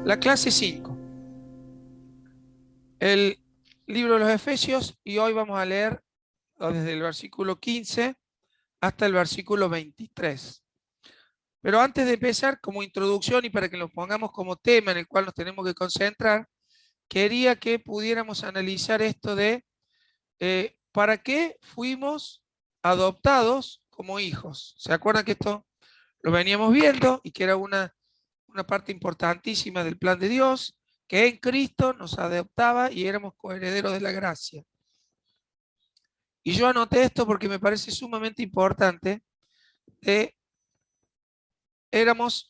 La clase 5, el libro de los Efesios, y hoy vamos a leer desde el versículo 15 hasta el versículo 23. Pero antes de empezar, como introducción y para que lo pongamos como tema en el cual nos tenemos que concentrar, quería que pudiéramos analizar esto de ¿para qué fuimos adoptados como hijos? ¿Se acuerdan que esto lo veníamos viendo y que era una parte importantísima del plan de Dios, que en Cristo nos adoptaba y éramos coherederos de la gracia? Y yo anoté esto porque me parece sumamente importante.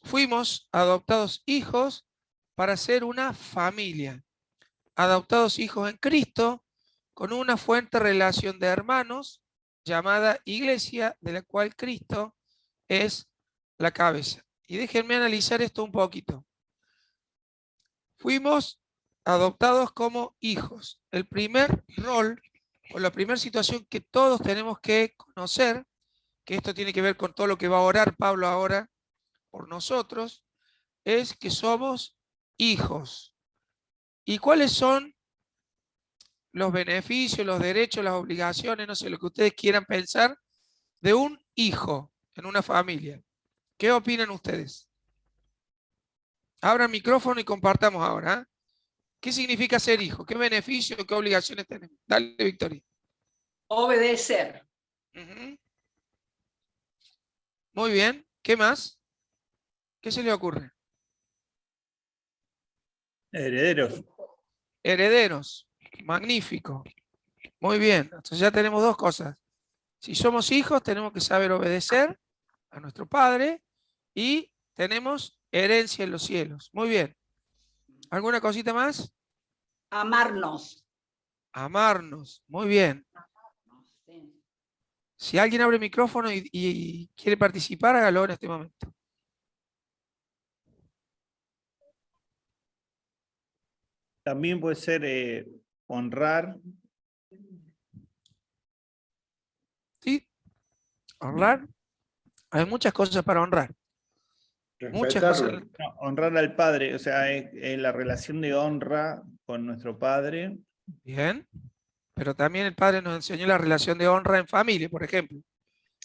Fuimos adoptados hijos para ser una familia, adoptados hijos en Cristo, con una fuerte relación de hermanos llamada iglesia, de la cual Cristo es la cabeza. Y déjenme analizar esto un poquito. Fuimos adoptados como hijos. El primer rol o la primera situación que todos tenemos que conocer, que esto tiene que ver con todo lo que va a orar Pablo ahora por nosotros, es que somos hijos. ¿Y cuáles son los beneficios, los derechos, las obligaciones, no sé, lo que ustedes quieran pensar de un hijo en una familia? ¿Qué opinan ustedes? Abran micrófono y compartamos ahora, ¿eh? ¿Qué significa ser hijo? ¿Qué beneficios, qué obligaciones tenemos? Dale, Victoria. Obedecer. Muy bien. ¿Qué más? ¿Qué se le ocurre? Herederos. Herederos. Magnífico. Muy bien. Entonces ya tenemos dos cosas. Si somos hijos, tenemos que saber obedecer a nuestro Padre y tenemos herencia en los cielos. Muy bien. ¿Alguna cosita más? Amarnos. Amarnos. Muy bien. Si alguien abre el micrófono y quiere participar, hágalo en este momento. También puede ser honrar. ¿Sí? Honrar. Hay muchas cosas para honrar. Muchas cosas. No, honrar al Padre, o sea, es la relación de honra con nuestro Padre. Bien. Pero también el Padre nos enseñó la relación de honra en familia, por ejemplo.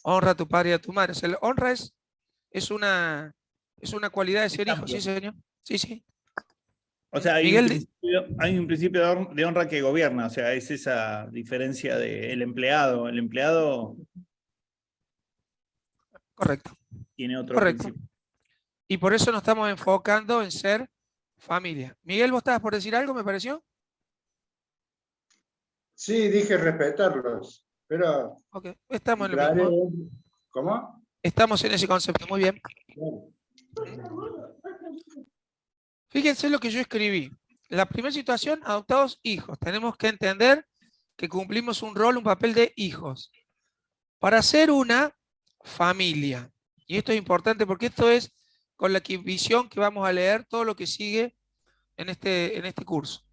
Honra a tu padre y a tu madre. O sea, la honra es una cualidad de ser hijo, ¿sí, señor? Sí, sí. O sea, hay Miguel, un principio de honra que gobierna, o sea, es esa diferencia del empleado. El empleado correcto, tiene otro correcto. principio. Y por eso nos estamos enfocando en ser familia. Miguel, ¿vos estabas por decir algo, me pareció? Sí, dije respetarlos, pero Ok, estamos en lo mismo. ¿Cómo? Estamos en ese concepto, muy bien. Fíjense lo que yo escribí. La primera situación, adoptados hijos. Tenemos que entender que cumplimos un rol, un papel de hijos, para ser una familia. Y esto es importante porque esto es con la visión que vamos a leer todo lo que sigue en este curso.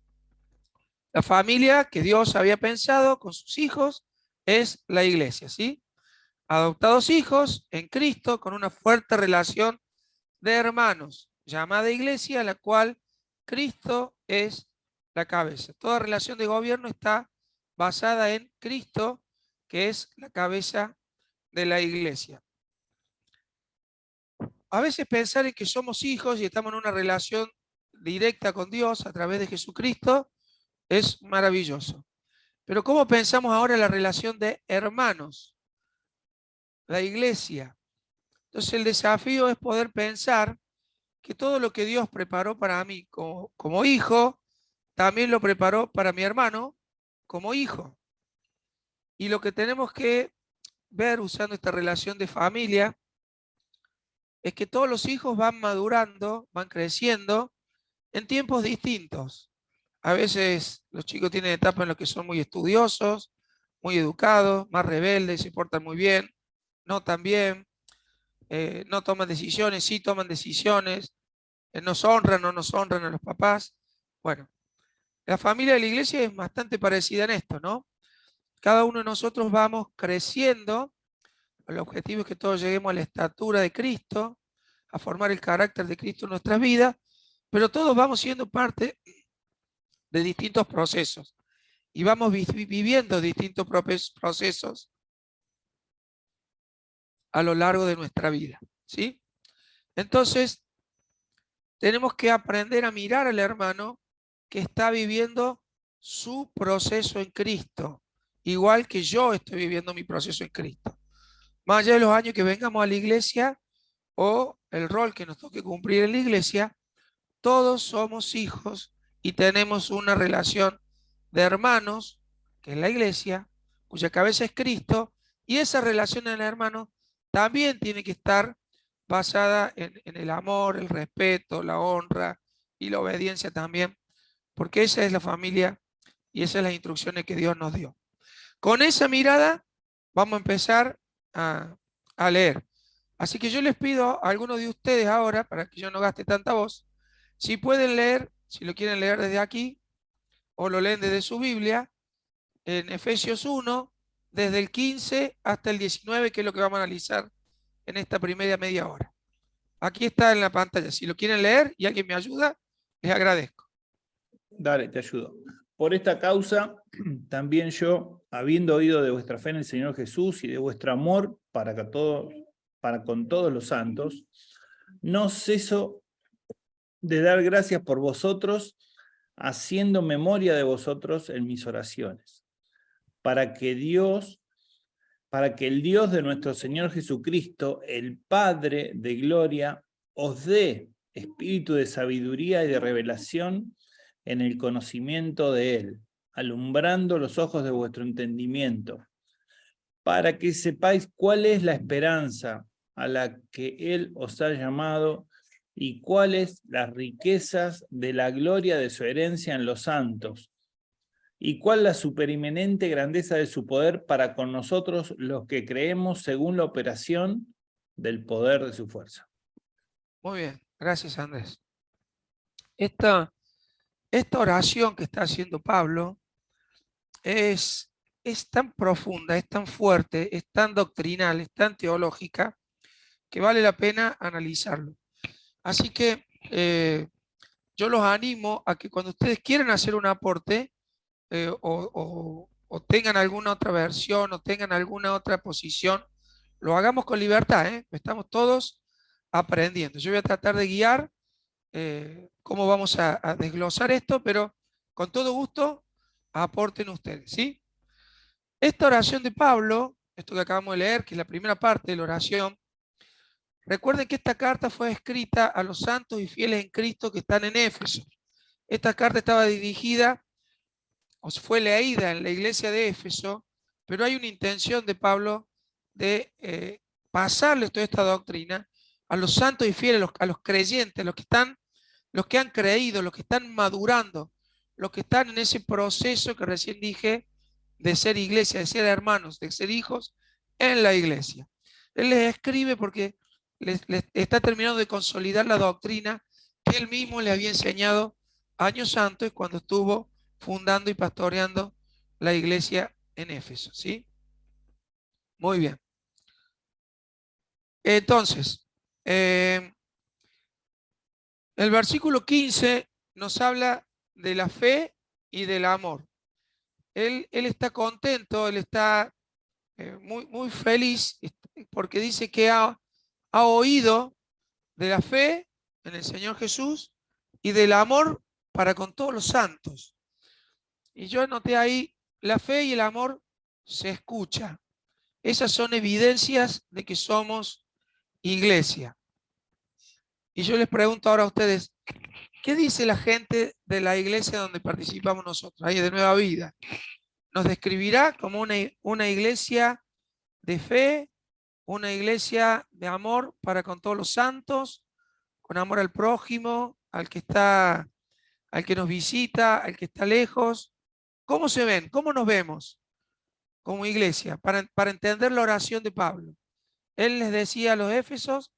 La familia que Dios había pensado con sus hijos es la iglesia, ¿sí? Adoptados hijos en Cristo con una fuerte relación de hermanos, llamada iglesia, la cual Cristo es la cabeza. Toda relación de gobierno está basada en Cristo, que es la cabeza de la iglesia. A veces pensar en que somos hijos y estamos en una relación directa con Dios a través de Jesucristo es maravilloso. Pero ¿cómo pensamos ahora en la relación de hermanos? La iglesia. Entonces el desafío es poder pensar que todo lo que Dios preparó para mí como hijo, también lo preparó para mi hermano como hijo. Y lo que tenemos que ver usando esta relación de familia es que todos los hijos van madurando, van creciendo en tiempos distintos. A veces los chicos tienen etapas en las que son muy estudiosos, muy educados, más rebeldes, se portan muy bien, no tan bien, no toman decisiones, sí toman decisiones, nos honran, no nos honran a los papás. Bueno, la familia de la iglesia es bastante parecida en esto, ¿no? Cada uno de nosotros vamos creciendo, el objetivo es que todos lleguemos a la estatura de Cristo, a formar el carácter de Cristo en nuestras vidas, pero todos vamos siendo parte de distintos procesos y vamos viviendo distintos procesos a lo largo de nuestra vida, ¿sí? Entonces, tenemos que aprender a mirar al hermano que está viviendo su proceso en Cristo, igual que yo estoy viviendo mi proceso en Cristo. Más allá de los años que vengamos a la iglesia o el rol que nos toque cumplir en la iglesia, todos somos hijos y tenemos una relación de hermanos, que es la iglesia, cuya cabeza es Cristo, y esa relación en el hermano también tiene que estar basada en el amor, el respeto, la honra y la obediencia también, porque esa es la familia y esas son las instrucciones que Dios nos dio. Con esa mirada vamos a empezar a leer. Así que yo les pido a algunos de ustedes ahora, para que yo no gaste tanta voz, si pueden leer, si lo quieren leer desde aquí, o lo leen desde su Biblia, en Efesios 1, desde el 15 hasta el 19, que es lo que vamos a analizar en esta primera media hora. Aquí está en la pantalla. Si lo quieren leer y alguien me ayuda, les agradezco. Dale, te ayudo. Por esta causa, también yo, habiendo oído de vuestra fe en el Señor Jesús y de vuestro amor para con todos los santos, no ceso de dar gracias por vosotros, haciendo memoria de vosotros en mis oraciones, para que el Dios de nuestro Señor Jesucristo, el Padre de gloria, os dé espíritu de sabiduría y de revelación en el conocimiento de Él, alumbrando los ojos de vuestro entendimiento, para que sepáis cuál es la esperanza a la que Él os ha llamado y cuáles las riquezas de la gloria de su herencia en los santos, y cuál la superiminente grandeza de su poder para con nosotros los que creemos según la operación del poder de su fuerza. Muy bien, gracias Andrés. Esta oración que está haciendo Pablo es tan profunda, es tan fuerte, es tan doctrinal, es tan teológica, que vale la pena analizarlo. Así que yo los animo a que cuando ustedes quieran hacer un aporte o tengan alguna otra versión o tengan alguna otra posición, lo hagamos con libertad, ¿eh? Estamos todos aprendiendo. Yo voy a tratar de guiar cómo vamos a desglosar esto, pero con todo gusto aporten ustedes, ¿sí? Esta oración de Pablo, esto que acabamos de leer, que es la primera parte de la oración, recuerden que esta carta fue escrita a los santos y fieles en Cristo que están en Éfeso. Esta carta estaba dirigida, o fue leída en la iglesia de Éfeso, pero hay una intención de Pablo de pasarles toda esta doctrina a los santos y fieles, a los creyentes, los que han creído, los que están madurando, los que están en ese proceso que recién dije de ser iglesia, de ser hermanos, de ser hijos en la iglesia. Él les escribe porque les está terminando de consolidar la doctrina que él mismo le había enseñado años antes cuando estuvo fundando y pastoreando la iglesia en Éfeso, ¿sí? Muy bien. Entonces, el versículo 15 nos habla de la fe y del amor. Él está contento, él está muy feliz porque dice que ha oído de la fe en el Señor Jesús y del amor para con todos los santos. Y yo anoté ahí, la fe y el amor se escucha. Esas son evidencias de que somos iglesia. Y yo les pregunto ahora a ustedes, ¿qué dice la gente de la iglesia donde participamos nosotros, ahí de Nueva Vida? ¿Nos describirá como una iglesia de fe, una iglesia de amor para con todos los santos, con amor al prójimo, al que nos visita, al que está lejos? ¿Cómo se ven? ¿Cómo nos vemos como iglesia? Para entender la oración de Pablo. Él les decía a los éfesos,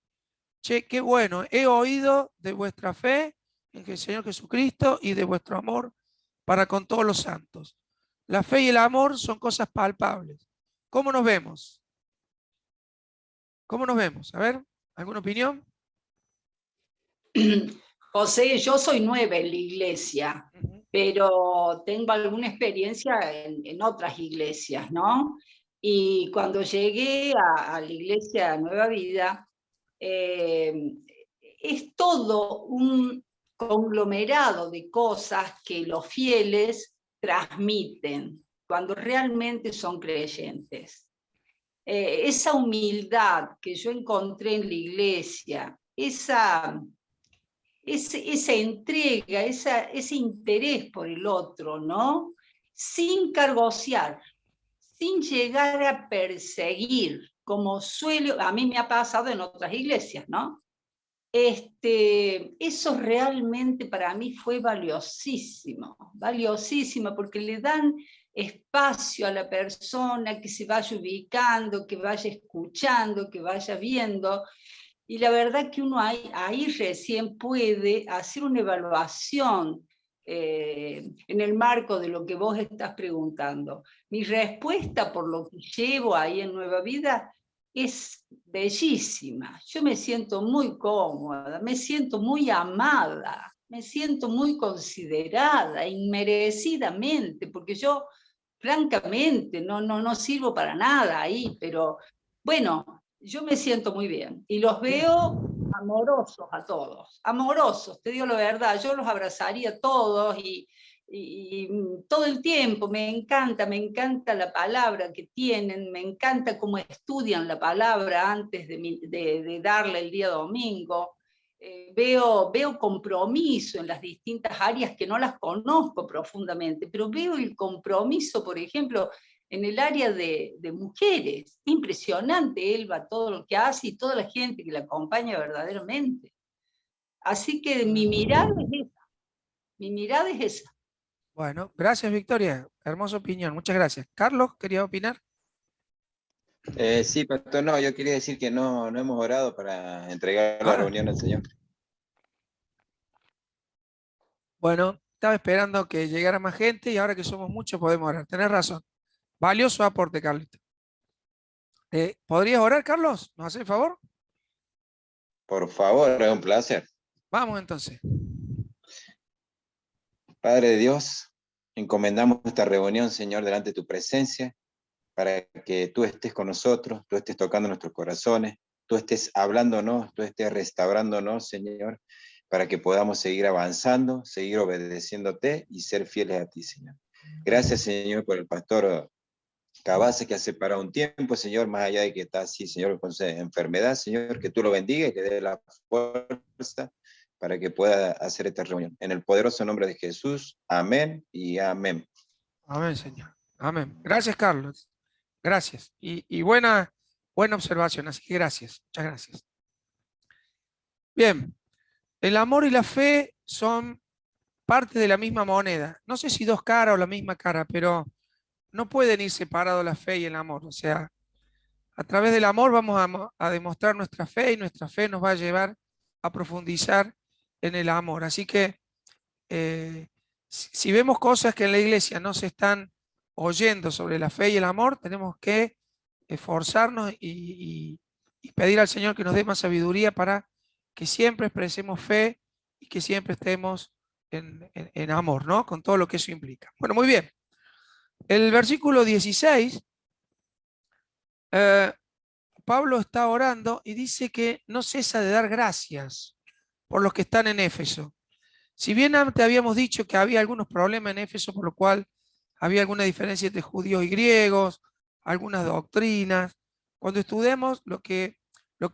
che, qué bueno, he oído de vuestra fe en el Señor Jesucristo y de vuestro amor para con todos los santos. La fe y el amor son cosas palpables. ¿Cómo nos vemos? ¿Cómo nos vemos? A ver, ¿alguna opinión? José, yo soy nueva en la iglesia, Ujú. pero tengo alguna experiencia en otras iglesias, ¿no? Y cuando llegué a la iglesia Nueva Vida, eh, es todo un conglomerado de cosas que los fieles transmiten cuando realmente son creyentes. Esa humildad que yo encontré en la iglesia, esa entrega, ese interés por el otro, ¿no? Sin cargociar, sin llegar a perseguir, como suele, a mí me ha pasado en otras iglesias, ¿no? Eso realmente para mí fue valiosísimo, valiosísimo, porque le dan espacio a la persona que se vaya ubicando, que vaya escuchando, que vaya viendo, y la verdad que uno ahí recién puede hacer una evaluación en el marco de lo que vos estás preguntando. Mi respuesta por lo que llevo ahí en Nueva Vida es bellísima. Yo me siento muy cómoda, me siento muy amada, me siento muy considerada, inmerecidamente, porque yo francamente no sirvo para nada ahí, pero bueno, yo me siento muy bien y los veo amorosos a todos, amorosos, te digo la verdad, yo los abrazaría a todos y todo el tiempo me encanta la palabra que tienen, me encanta cómo estudian la palabra antes de darle el día domingo. Veo compromiso en las distintas áreas que no las conozco profundamente, pero veo el compromiso, por ejemplo, en el área de mujeres. Impresionante, Elba, todo lo que hace y toda la gente que la acompaña verdaderamente. Así que mi mirada es esa, mi mirada es esa. Bueno, gracias, Victoria. Hermosa opinión. Muchas gracias. Carlos, ¿quería opinar? Sí, pastor, no, yo quería decir que no hemos orado para entregar la Ah, reunión al Señor. bueno, estaba esperando que llegara más gente y ahora que somos muchos podemos orar. Tenés razón. Valioso aporte, Carlito. ¿Podrías orar, Carlos? ¿Nos hace el favor? Por favor, es un placer. Vamos entonces. Padre de Dios, encomendamos esta reunión, Señor, delante de tu presencia, para que tú estés con nosotros, tú estés tocando nuestros corazones, tú estés hablándonos, tú estés restaurándonos, Señor, para que podamos seguir avanzando, seguir obedeciéndote y ser fieles a ti, Señor. Gracias, Señor, por el pastor Cabace, que ha separado un tiempo, Señor, más allá de que está así, Señor, con enfermedad, Señor, que tú lo bendiga y le dé la fuerza para que pueda hacer esta reunión. En el poderoso nombre de Jesús, amén y amén. Amén, Señor. Amén. Gracias, Carlos. Gracias. Y buena observación. Así que gracias. Muchas gracias. Bien. El amor y la fe son parte de la misma moneda. No sé si dos caras o la misma cara, pero no pueden ir separados la fe y el amor. O sea, a través del amor vamos a demostrar nuestra fe y nuestra fe nos va a llevar a profundizar en el amor. Así que si vemos cosas que en la iglesia no se están oyendo sobre la fe y el amor, tenemos que esforzarnos y pedir al Señor que nos dé más sabiduría para que siempre expresemos fe y que siempre estemos en amor, ¿no? Con todo lo que eso implica. Bueno, muy bien. El versículo 16, Pablo está orando y dice que no cesa de dar gracias por los que están en Éfeso. Si bien antes habíamos dicho que había algunos problemas en Éfeso, por lo cual había alguna diferencia entre judíos y griegos, algunas doctrinas, cuando estudiamos lo que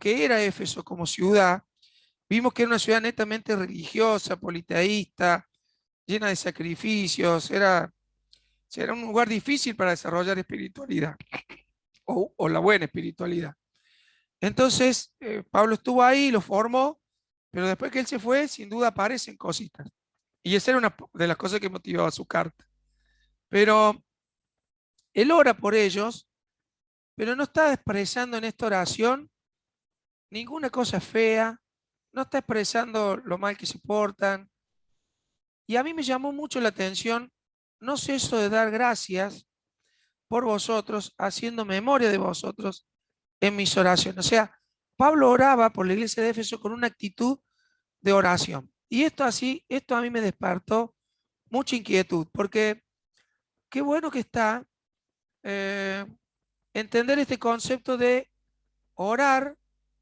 era Éfeso como ciudad, vimos que era una ciudad netamente religiosa, politeísta, llena de sacrificios, era un lugar difícil para desarrollar espiritualidad o la buena espiritualidad. Entonces, Pablo estuvo ahí, lo formó, pero después que él se fue, sin duda aparecen cositas. Y esa era una de las cosas que motivaba su carta. Pero él ora por ellos, pero no está expresando en esta oración ninguna cosa fea, no está expresando lo mal que se portan. Y a mí me llamó mucho la atención, no ceso de dar gracias por vosotros, haciendo memoria de vosotros en mis oraciones. O sea, Pablo oraba por la iglesia de Éfeso con una actitud de oración. Y esto a mí me despertó mucha inquietud, porque qué bueno que está entender este concepto de orar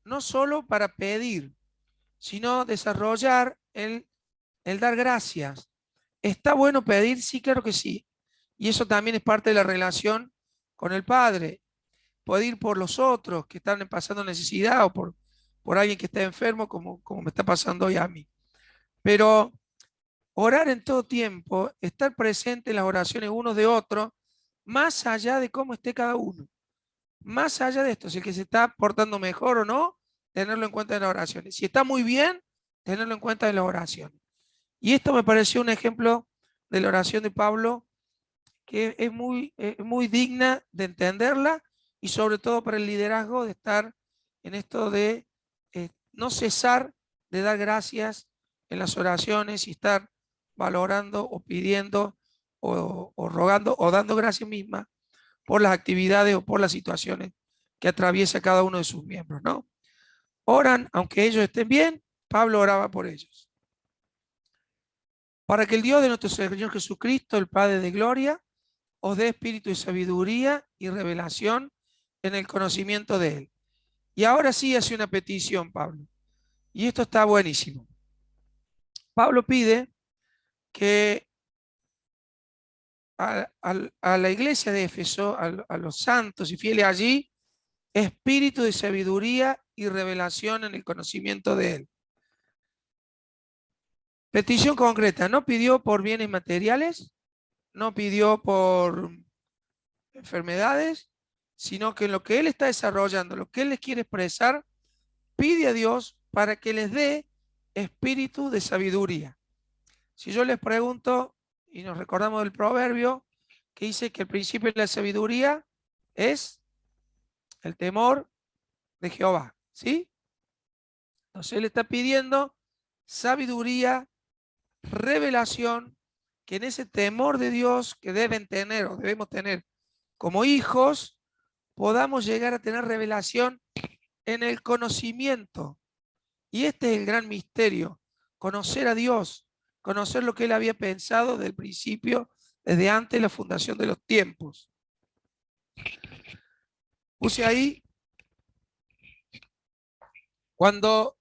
no solo para pedir, sino desarrollar el dar gracias. ¿Está bueno pedir? Sí, claro que sí. Y eso también es parte de la relación con el Padre. Pedir por los otros que están pasando necesidad o por alguien que está enfermo, como me está pasando hoy a mí. Pero orar en todo tiempo, estar presente en las oraciones unos de otros, más allá de cómo esté cada uno. Más allá de esto, si el que se está portando mejor o no, tenerlo en cuenta en las oraciones. Si está muy bien, tenerlo en cuenta en las oraciones. Y esto me pareció un ejemplo de la oración de Pablo que es muy digna de entenderla y sobre todo para el liderazgo de estar en esto de no cesar de dar gracias en las oraciones y estar valorando o pidiendo o rogando o dando gracias misma por las actividades o por las situaciones que atraviesa cada uno de sus miembros, ¿no? Oran, aunque ellos estén bien, Pablo oraba por ellos. Para que el Dios de nuestro Señor Jesucristo, el Padre de gloria, os dé espíritu de sabiduría y revelación en el conocimiento de Él. Y ahora sí hace una petición, Pablo. Y esto está buenísimo. Pablo pide que a la iglesia de Éfeso, a los santos y fieles allí, espíritu de sabiduría y revelación en el conocimiento de Él. Petición concreta, no pidió por bienes materiales, no pidió por enfermedades, sino que en lo que Él está desarrollando, lo que Él les quiere expresar, pide a Dios para que les dé espíritu de sabiduría. Si yo les pregunto, y nos recordamos del proverbio, que dice que el principio de la sabiduría es el temor de Jehová, ¿sí? Entonces Él está pidiendo sabiduría, revelación, que en ese temor de Dios que deben tener o debemos tener como hijos, podamos llegar a tener revelación en el conocimiento. Y este es el gran misterio, conocer a Dios, conocer lo que Él había pensado desde el principio, desde antes de la fundación de los tiempos. Puse ahí, cuando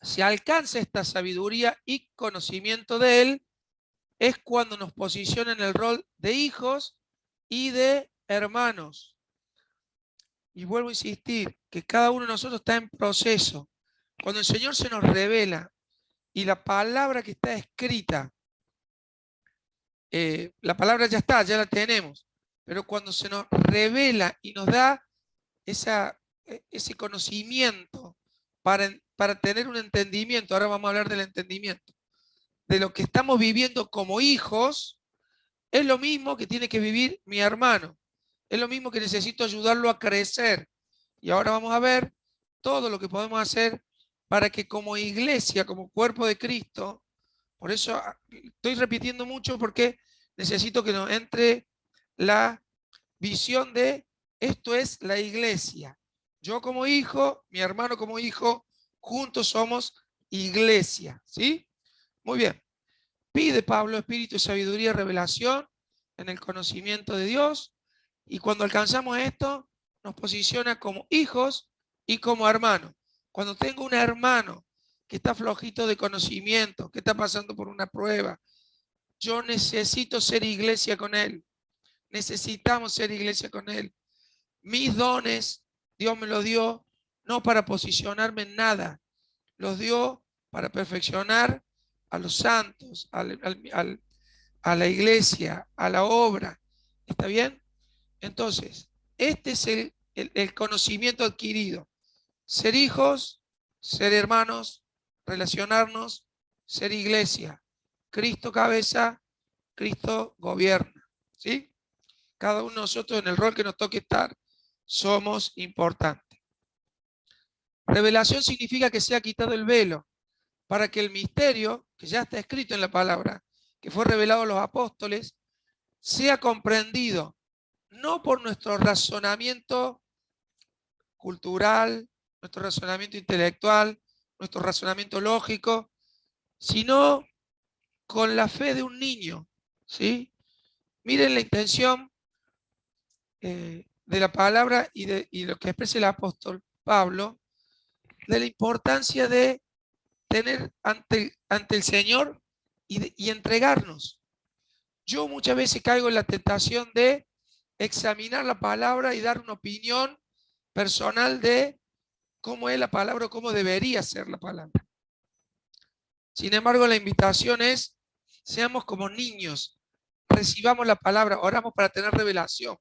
se alcanza esta sabiduría y conocimiento de Él, es cuando nos posiciona en el rol de hijos y de hermanos. Y vuelvo a insistir, que cada uno de nosotros está en proceso. Cuando el Señor se nos revela y la palabra que está escrita, la palabra ya está, ya la tenemos, pero cuando se nos revela y nos da ese conocimiento para tener un entendimiento, ahora vamos a hablar del entendimiento, de lo que estamos viviendo como hijos, es lo mismo que tiene que vivir mi hermano. Es lo mismo que necesito ayudarlo a crecer. Y ahora vamos a ver todo lo que podemos hacer para que como iglesia, como cuerpo de Cristo, por eso estoy repitiendo mucho porque necesito que nos entre la visión de esto es la iglesia. Yo como hijo, mi hermano como hijo, juntos somos iglesia. ¿Sí? Muy bien. Pide Pablo espíritu de sabiduría y revelación en el conocimiento de Dios. Y cuando alcanzamos esto, nos posiciona como hijos y como hermanos. Cuando tengo un hermano que está flojito de conocimiento, que está pasando por una prueba, yo necesito ser iglesia con él. Necesitamos ser iglesia con él. Mis dones, Dios me los dio no para posicionarme en nada, los dio para perfeccionar a los santos, a la iglesia, a la obra. ¿Está bien? Entonces, este es el conocimiento adquirido. Ser hijos, ser hermanos, relacionarnos, ser iglesia. Cristo cabeza, Cristo gobierna. ¿Sí? Cada uno de nosotros en el rol que nos toque estar, somos importantes. Revelación significa que se ha quitado el velo para que el misterio, que ya está escrito en la palabra, que fue revelado a los apóstoles, sea comprendido no por nuestro razonamiento cultural, nuestro razonamiento intelectual, nuestro razonamiento lógico, sino con la fe de un niño, ¿sí? Miren la intención de la palabra y lo que expresa el apóstol Pablo, de la importancia de tener ante el Señor y entregarnos. Yo muchas veces caigo en la tentación de examinar la palabra y dar una opinión personal de cómo es la palabra o cómo debería ser la palabra. Sin embargo, la invitación es, seamos como niños, recibamos la palabra, oramos para tener revelación.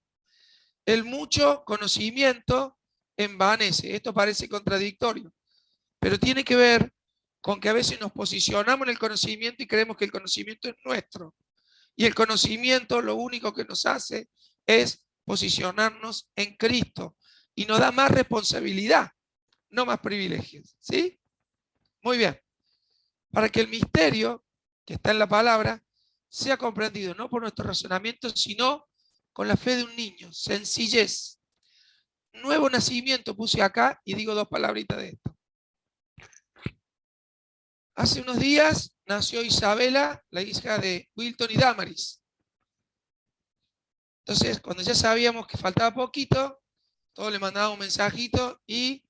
El mucho conocimiento envanece. Esto parece contradictorio, pero tiene que ver con que a veces nos posicionamos en el conocimiento y creemos que el conocimiento es nuestro. Y el conocimiento lo único que nos hace es posicionarnos en Cristo y nos da más responsabilidad, no más privilegios. ¿Sí? Muy bien. Para que el misterio que está en la palabra sea comprendido no por nuestro razonamiento, sino con la fe de un niño, sencillez. Nuevo nacimiento puse acá y digo dos palabritas de esto. Hace unos días nació Isabela, la hija de Wilton y Damaris. Entonces, cuando ya sabíamos que faltaba poquito, todos le mandaban un mensajito y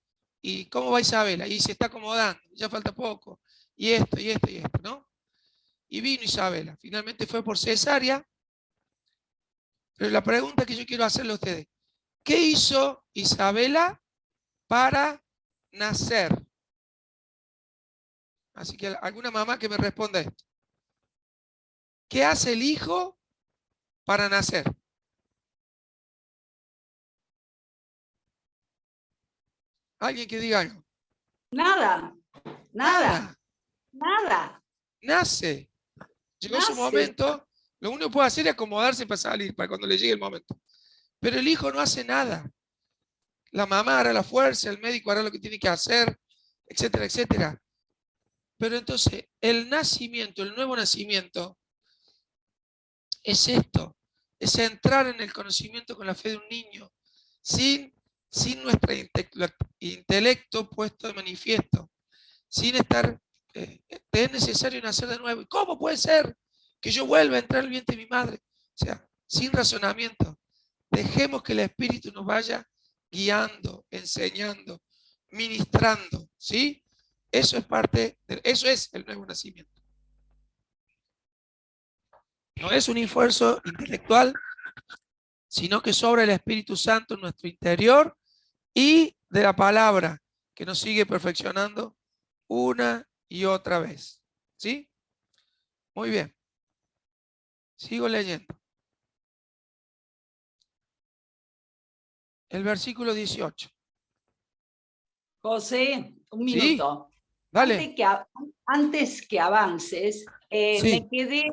¿cómo va Isabela? Y se está acomodando, ya falta poco. Y esto, y esto, y esto, ¿no? Y vino Isabela. Finalmente fue por cesárea. Pero la pregunta que yo quiero hacerle a ustedes, ¿qué hizo Isabela para nacer? Así que alguna mamá que me responda esto. ¿Qué hace el hijo para nacer? Alguien que diga algo. Nada, nada, nada. Nace. Llegó su Nace. momento. Lo único que puede hacer es acomodarse para salir, para cuando le llegue el momento. Pero el hijo no hace nada. La mamá hará la fuerza, el médico hará lo que tiene que hacer, etcétera, etcétera. Pero entonces, el nacimiento, el nuevo nacimiento, es esto, es entrar en el conocimiento con la fe de un niño, sin nuestro intelecto puesto de manifiesto, sin estar, es necesario nacer de nuevo. ¿Y cómo puede ser que yo vuelva a entrar al vientre de mi madre? O sea, sin razonamiento. Dejemos que el Espíritu nos vaya guiando, enseñando, ministrando, ¿sí? Eso es el nuevo nacimiento. No es un esfuerzo intelectual, sino que sobra el Espíritu Santo en nuestro interior y de la palabra que nos sigue perfeccionando una y otra vez. ¿Sí? Muy bien. Sigo leyendo. El versículo 18. José, un Sí, minuto. dale. Antes que avances, Sí. me quedé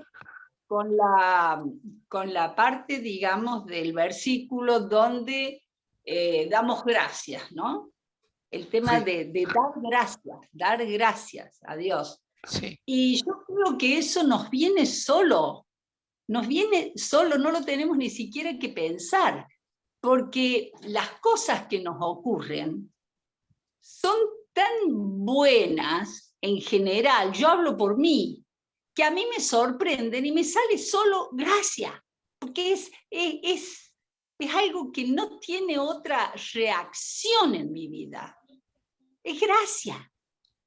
con la parte, digamos, del versículo donde damos gracias, ¿no? El tema Sí. de dar gracias a Dios. Sí. Y yo creo que eso nos viene solo, no lo tenemos ni siquiera que pensar, porque las cosas que nos ocurren son tan buenas en general, yo hablo por mí, que a mí me sorprenden y me sale solo gracia, porque es algo que no tiene otra reacción en mi vida. Es gracia.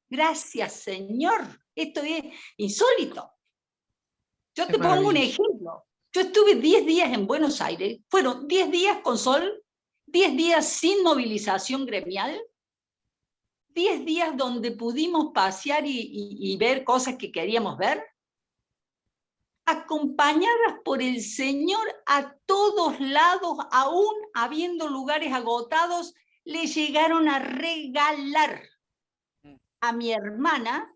Gracias, Señor. Esto es insólito. Yo te pongo un ejemplo. Yo estuve 10 días en Buenos Aires. Fueron 10 días con sol, 10 días sin movilización gremial, 10 días donde pudimos pasear y ver cosas que queríamos ver, acompañadas por el Señor a todos lados, aún habiendo lugares agotados, le llegaron a regalar a mi hermana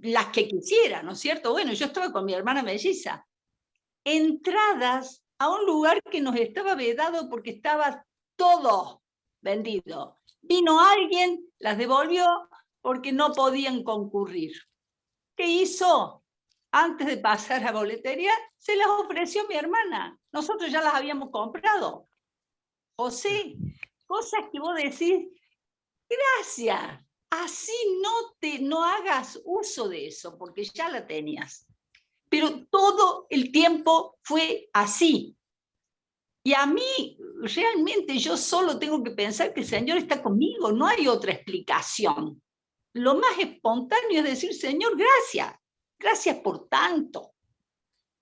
las que quisiera, ¿no es cierto? Bueno, yo estaba con mi hermana melliza, entradas a un lugar que nos estaba vedado porque estaba todo vendido. Vino alguien, las devolvió porque no podían concurrir. ¿Qué hizo? Antes de pasar a boletería, se las ofreció a mi hermana. Nosotros ya las habíamos comprado. José, cosas que vos decís, gracias. así no hagas uso de eso, porque ya la tenías. Pero todo el tiempo fue así. Y a mí, realmente, yo solo tengo que pensar que el Señor está conmigo, no hay otra explicación. Lo más espontáneo es decir, Señor, gracias, gracias por tanto.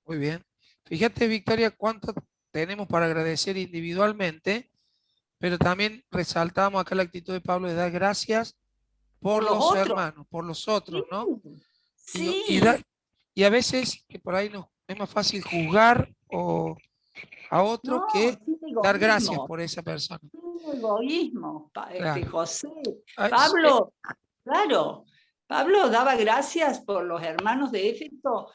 Muy bien. Fíjate, Victoria, cuánto tenemos para agradecer individualmente, pero también resaltamos acá la actitud de Pablo de dar gracias por Por los los otros. hermanos, por los otros, ¿no? Y Sí. y a veces que por ahí es más fácil juzgar a otro No, que sin dar gracias egoísmo. por esa persona. Sin egoísmo, Claro. José. Ah, Pablo, claro, Pablo daba gracias por los hermanos de Éfeso,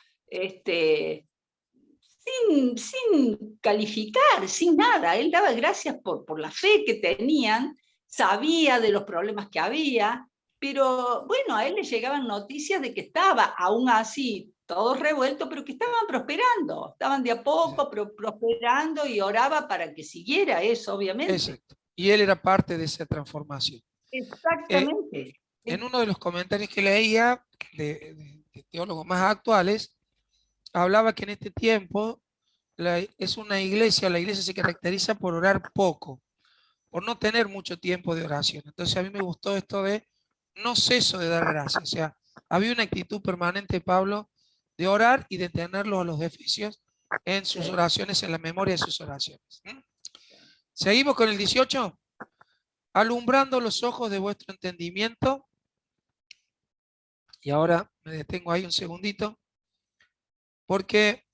sin calificar, sin nada. Él daba gracias por la fe que tenían, sabía de los problemas que había, pero bueno, a él le llegaban noticias de que estaba aún así todo revuelto, pero que estaban prosperando, estaban de a poco prosperando, y oraba para que siguiera eso, obviamente. exacto. Y él era parte de esa transformación. Exactamente. En uno de los comentarios que leía de teólogos más actuales, hablaba que en este tiempo es una iglesia, la iglesia se caracteriza por orar poco, por no tener mucho tiempo de oración. Entonces a mí me gustó esto de no ceso de dar gracias. O sea, había una actitud permanente, Pablo, de orar y de tenerlo a los efesios en sus oraciones, en la memoria de sus oraciones. Seguimos con el 18. Alumbrando los ojos de vuestro entendimiento. Y ahora me detengo ahí un segundito, porque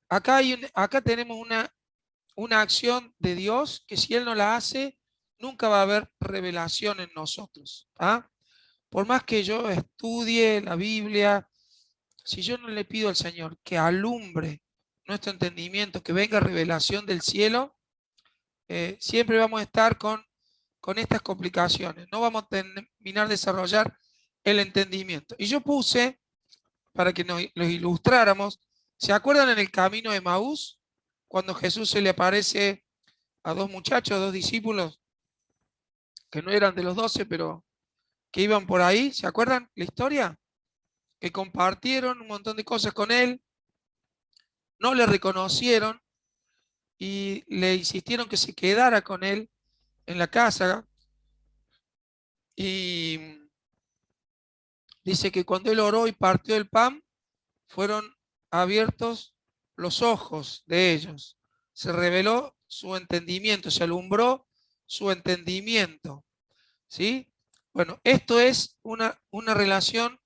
acá tenemos una acción de Dios que si Él no la hace, nunca va a haber revelación en nosotros. ¿Ah? Por más que yo estudie la Biblia, si yo no le pido al Señor que alumbre nuestro entendimiento, que venga revelación del cielo, siempre vamos a estar con estas complicaciones. No vamos a terminar de desarrollar el entendimiento. Y yo puse, para que nos los ilustráramos, ¿se acuerdan en el camino de Maús? Cuando Jesús se le aparece a dos muchachos, dos discípulos, que no eran de los 12, pero que iban por ahí, ¿se acuerdan la historia? Que compartieron un montón de cosas con él, no le reconocieron y le insistieron que se quedara con él en la casa. Y dice que cuando él oró y partió el pan, fueron abiertos los ojos de ellos. Se reveló su entendimiento, se alumbró su entendimiento. ¿Sí? Bueno, esto es una relación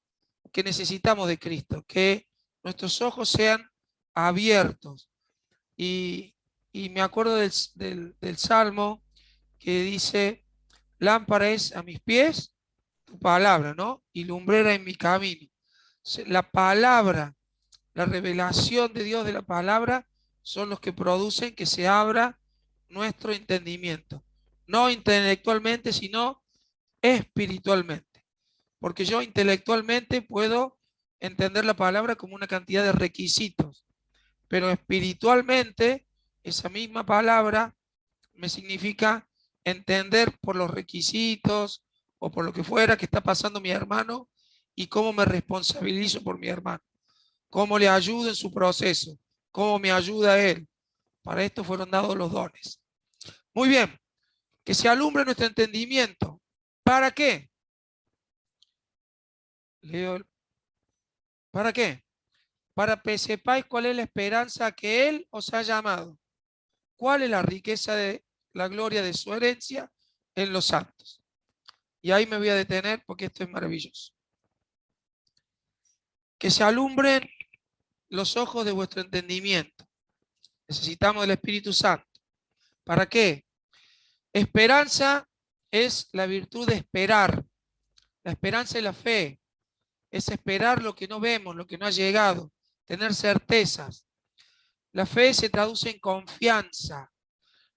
que necesitamos de Cristo, que nuestros ojos sean abiertos. Y me acuerdo del Salmo que dice, lámpara es a mis pies tu palabra, ¿no? Y lumbrera en mi camino. La palabra, la revelación de Dios de la palabra son los que producen que se abra nuestro entendimiento. No intelectualmente, sino espiritualmente. Porque yo intelectualmente puedo entender la palabra como una cantidad de requisitos, pero espiritualmente esa misma palabra me significa entender por los requisitos o por lo que fuera que está pasando mi hermano y cómo me responsabilizo por mi hermano, cómo le ayudo en su proceso, cómo me ayuda él. Para esto fueron dados los dones. Muy bien, que se alumbre nuestro entendimiento. ¿Para qué? Leo, ¿para qué? Para que sepáis cuál es la esperanza que Él os ha llamado. ¿Cuál es la riqueza de la gloria de su herencia en los santos? Y ahí me voy a detener porque esto es maravilloso. Que se alumbren los ojos de vuestro entendimiento. Necesitamos del Espíritu Santo. ¿Para qué? Esperanza es la virtud de esperar. La esperanza es la fe. Es esperar lo que no vemos, lo que no ha llegado. Tener certezas. La fe se traduce en confianza.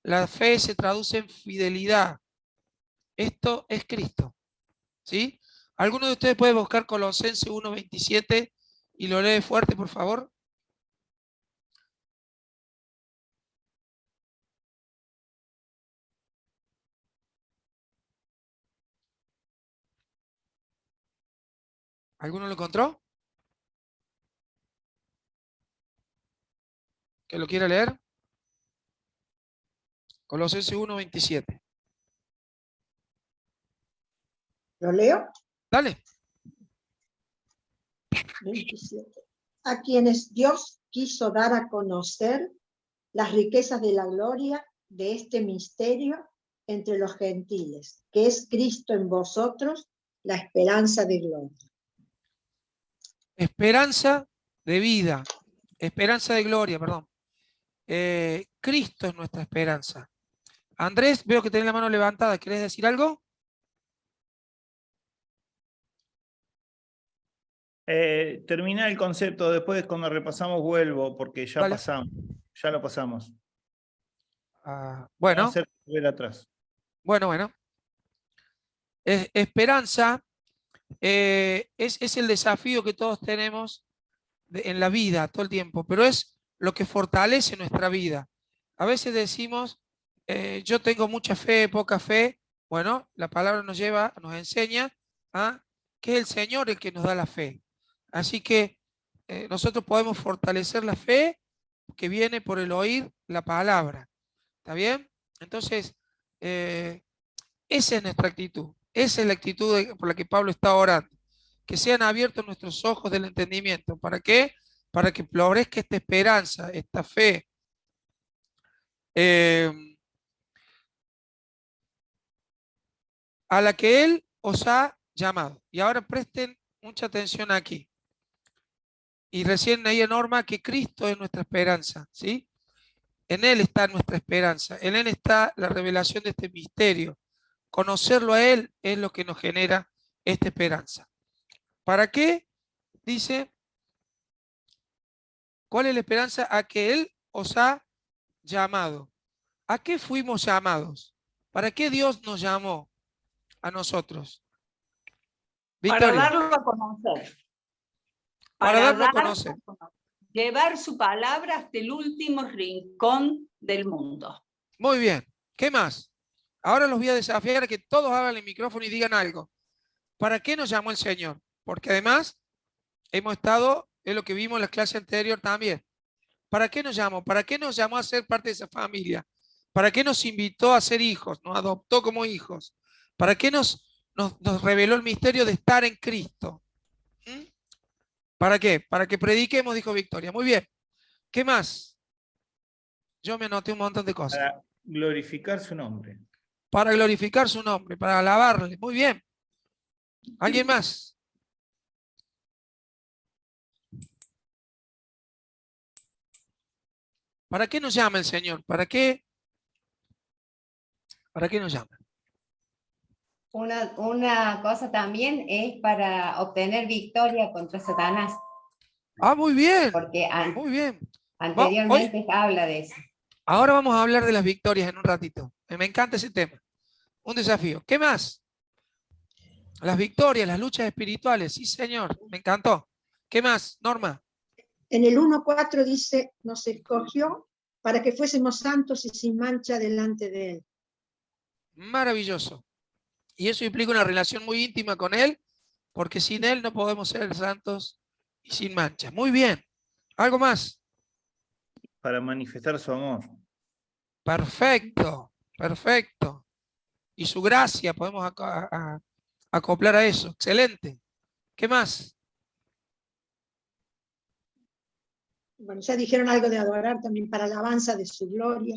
La fe se traduce en fidelidad. Esto es Cristo. ¿Sí? ¿Alguno de ustedes puede buscar Colosenses 1:27 y lo lee fuerte, por favor? ¿Alguno lo encontró? ¿Que lo quiera leer? Colosenses 1:27. ¿Lo leo? Dale. 27. A quienes Dios quiso dar a conocer las riquezas de la gloria de este misterio entre los gentiles, que es Cristo en vosotros, la esperanza de gloria. Esperanza de vida. Esperanza de gloria, perdón. Cristo es nuestra esperanza. Andrés, veo que tenés la mano levantada. ¿Querés decir algo? Termina el concepto, después cuando repasamos vuelvo, porque ya Dale. pasamos, ya lo pasamos. Bueno, Vamos a hacer volver atrás. bueno. Esperanza es el desafío que todos tenemos en la vida todo el tiempo, pero es lo que fortalece nuestra vida. A veces decimos, yo tengo mucha fe, poca fe. Bueno, la palabra nos enseña a que es el Señor el que nos da la fe. Así que nosotros podemos fortalecer la fe que viene por el oír la palabra. ¿Está bien? Entonces, esa es nuestra actitud. Esa es la actitud por la que Pablo está orando. Que sean abiertos nuestros ojos del entendimiento. ¿Para qué? Para que florezca esta esperanza, esta fe. A la que Él os ha llamado. Y ahora presten mucha atención aquí. Y recién ahí en Norma que Cristo es nuestra esperanza, ¿sí? En Él está nuestra esperanza. En Él está la revelación de este misterio. Conocerlo a Él es lo que nos genera esta esperanza. ¿Para qué? Dice, ¿cuál es la esperanza? A que Él os ha llamado. ¿A qué fuimos llamados? ¿Para qué Dios nos llamó a nosotros? Para Victoria. darlo a conocer. Para darlo a darlo conocer. Llevar su palabra hasta el último rincón del mundo. Muy bien. ¿Qué más? Ahora los voy a desafiar a que todos abran el micrófono y digan algo. ¿Para qué nos llamó el Señor? Porque además hemos estado, es lo que vimos en la clase anterior también. ¿Para qué nos llamó? ¿Para qué nos llamó a ser parte de esa familia? ¿Para qué nos invitó a ser hijos? Nos adoptó como hijos. ¿Para qué nos reveló el misterio de estar en Cristo? ¿Mm? ¿Para qué? Para que prediquemos, dijo Victoria. Muy bien. ¿Qué más? Yo me anoté un montón de cosas. Para glorificar su nombre. Para glorificar su nombre, para alabarle. Muy bien. ¿Alguien más? ¿Para qué nos llama el Señor? ¿Para qué nos llama? Una cosa también es para obtener victoria contra Satanás, Ah, muy bien. porque Muy bien. anteriormente habla de eso. Ahora vamos a hablar de las victorias en un ratito. Me encanta ese tema. Un desafío. ¿Qué más? Las victorias, las luchas espirituales. Sí, señor. Me encantó. ¿Qué más, Norma? En el 1:4 dice, nos escogió para que fuésemos santos y sin mancha delante de Él. Maravilloso. Y eso implica una relación muy íntima con Él, porque sin Él no podemos ser santos y sin mancha. Muy bien. ¿Algo más? Para manifestar su amor. Perfecto, perfecto. Y su gracia, podemos acoplar a eso. Excelente. ¿Qué más? Bueno, ya dijeron algo de adorar también para alabanza de su gloria.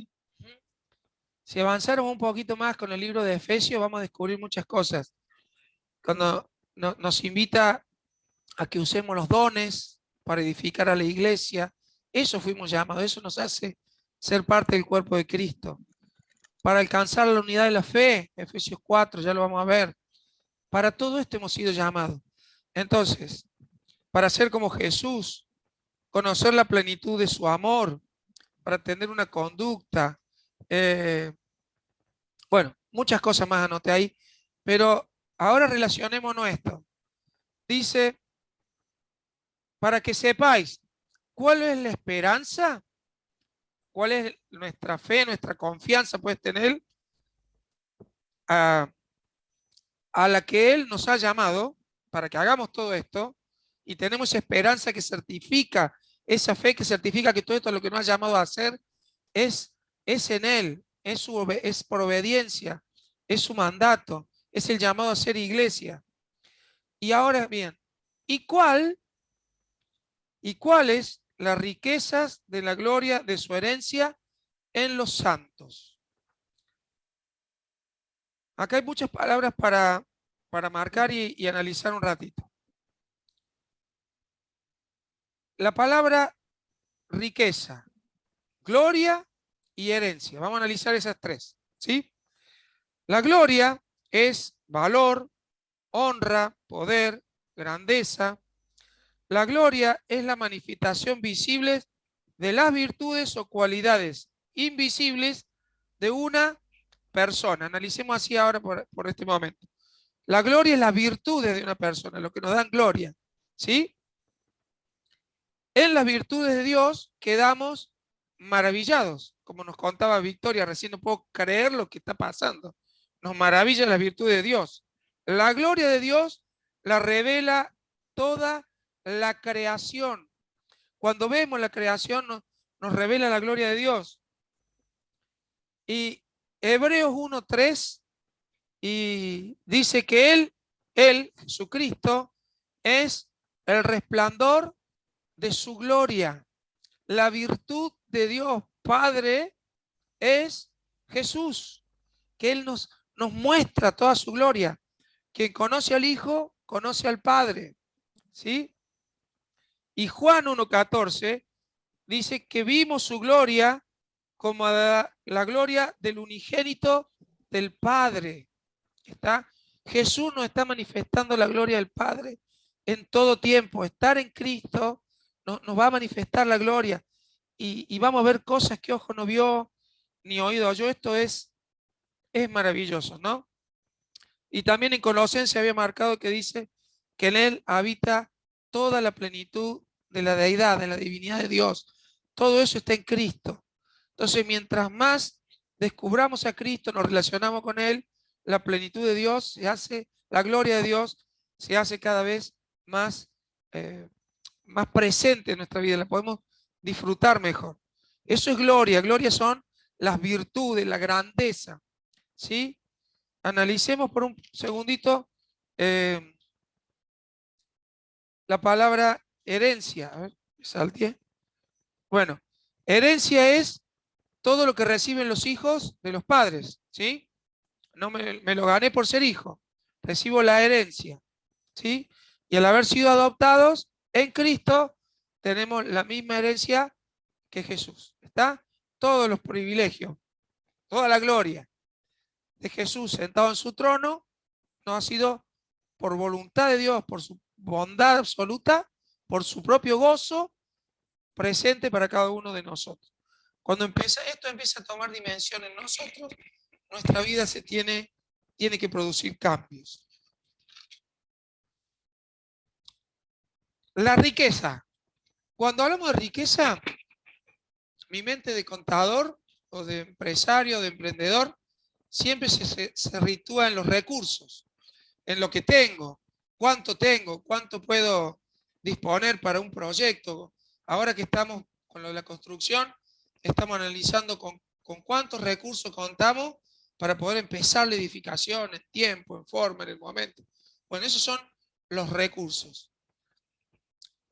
Si avanzaron un poquito más con el libro de Efesios, vamos a descubrir muchas cosas. Cuando nos invita a que usemos los dones para edificar a la iglesia, eso fuimos llamados, eso nos hace ser parte del cuerpo de Cristo. Para alcanzar la unidad de la fe, Efesios 4, ya lo vamos a ver. Para todo esto hemos sido llamados. Entonces, para ser como Jesús, conocer la plenitud de su amor, para tener una conducta, bueno, muchas cosas más anoté ahí, pero ahora relacionémonos esto. Dice, para que sepáis cuál es la esperanza, cuál es nuestra fe, nuestra confianza puedes tener a la que Él nos ha llamado, para que hagamos todo esto, y tenemos esa esperanza que certifica, esa fe que certifica que todo esto lo que nos ha llamado a hacer es en Él, es por obediencia, es su mandato, es el llamado a ser iglesia. Y ahora bien, ¿y cuáles las riquezas de la gloria de su herencia en los santos? Acá hay muchas palabras para marcar y analizar un ratito. La palabra riqueza, gloria y herencia. Vamos a analizar esas tres, ¿sí? La gloria es valor, honra, poder, grandeza. La gloria es la manifestación visible de las virtudes o cualidades invisibles de una persona. Analicemos así ahora por este momento. La gloria es las virtudes de una persona, lo que nos dan gloria, ¿sí? En las virtudes de Dios quedamos maravillados, como nos contaba Victoria, recién no puedo creer lo que está pasando. Nos maravilla la virtud de Dios. La gloria de Dios la revela toda la creación. Cuando vemos la creación nos revela la gloria de Dios. Y Hebreos 1:3 y dice que Él, Jesucristo, es el resplandor de su gloria. La virtud de Dios Padre es Jesús, que Él nos muestra toda su gloria. Quien conoce al Hijo, conoce al Padre, ¿sí? Y Juan 1:14 dice que vimos su gloria como la gloria del unigénito del Padre. ¿Está? Jesús nos está manifestando la gloria del Padre en todo tiempo. Estar en Cristo nos va a manifestar la gloria y vamos a ver cosas que ojo no vio ni oído oyó. Esto es maravilloso, ¿no? Y también en Colosenses había marcado que dice que en Él habita toda la plenitud de la deidad, de la divinidad de Dios. Todo eso está en Cristo. Entonces, mientras más descubramos a Cristo, nos relacionamos con Él, la plenitud de Dios se hace, la gloria de Dios se hace cada vez más, más presente en nuestra vida, la podemos disfrutar mejor. Eso es gloria. Gloria son las virtudes, la grandeza, ¿sí? Analicemos por un segundito la palabra herencia. A ver, salté. Bueno, herencia es todo lo que reciben los hijos de los padres, ¿sí? No me lo gané por ser hijo, recibo la herencia, ¿sí? Y al haber sido adoptados en Cristo, tenemos la misma herencia que Jesús, ¿está? Todos los privilegios, toda la gloria de Jesús sentado en su trono, no ha sido por voluntad de Dios, por su bondad absoluta, por su propio gozo presente para cada uno de nosotros. Cuando esto empieza a tomar dimensión en nosotros, nuestra vida tiene que producir cambios. La riqueza. Cuando hablamos de riqueza, mi mente de contador o de empresario, de emprendedor, siempre se sitúa en los recursos, en lo que tengo, cuánto puedo disponer para un proyecto. Ahora que estamos con lo de la construcción, estamos analizando con cuántos recursos contamos para poder empezar la edificación en tiempo, en forma, en el momento. Bueno, esos son los recursos.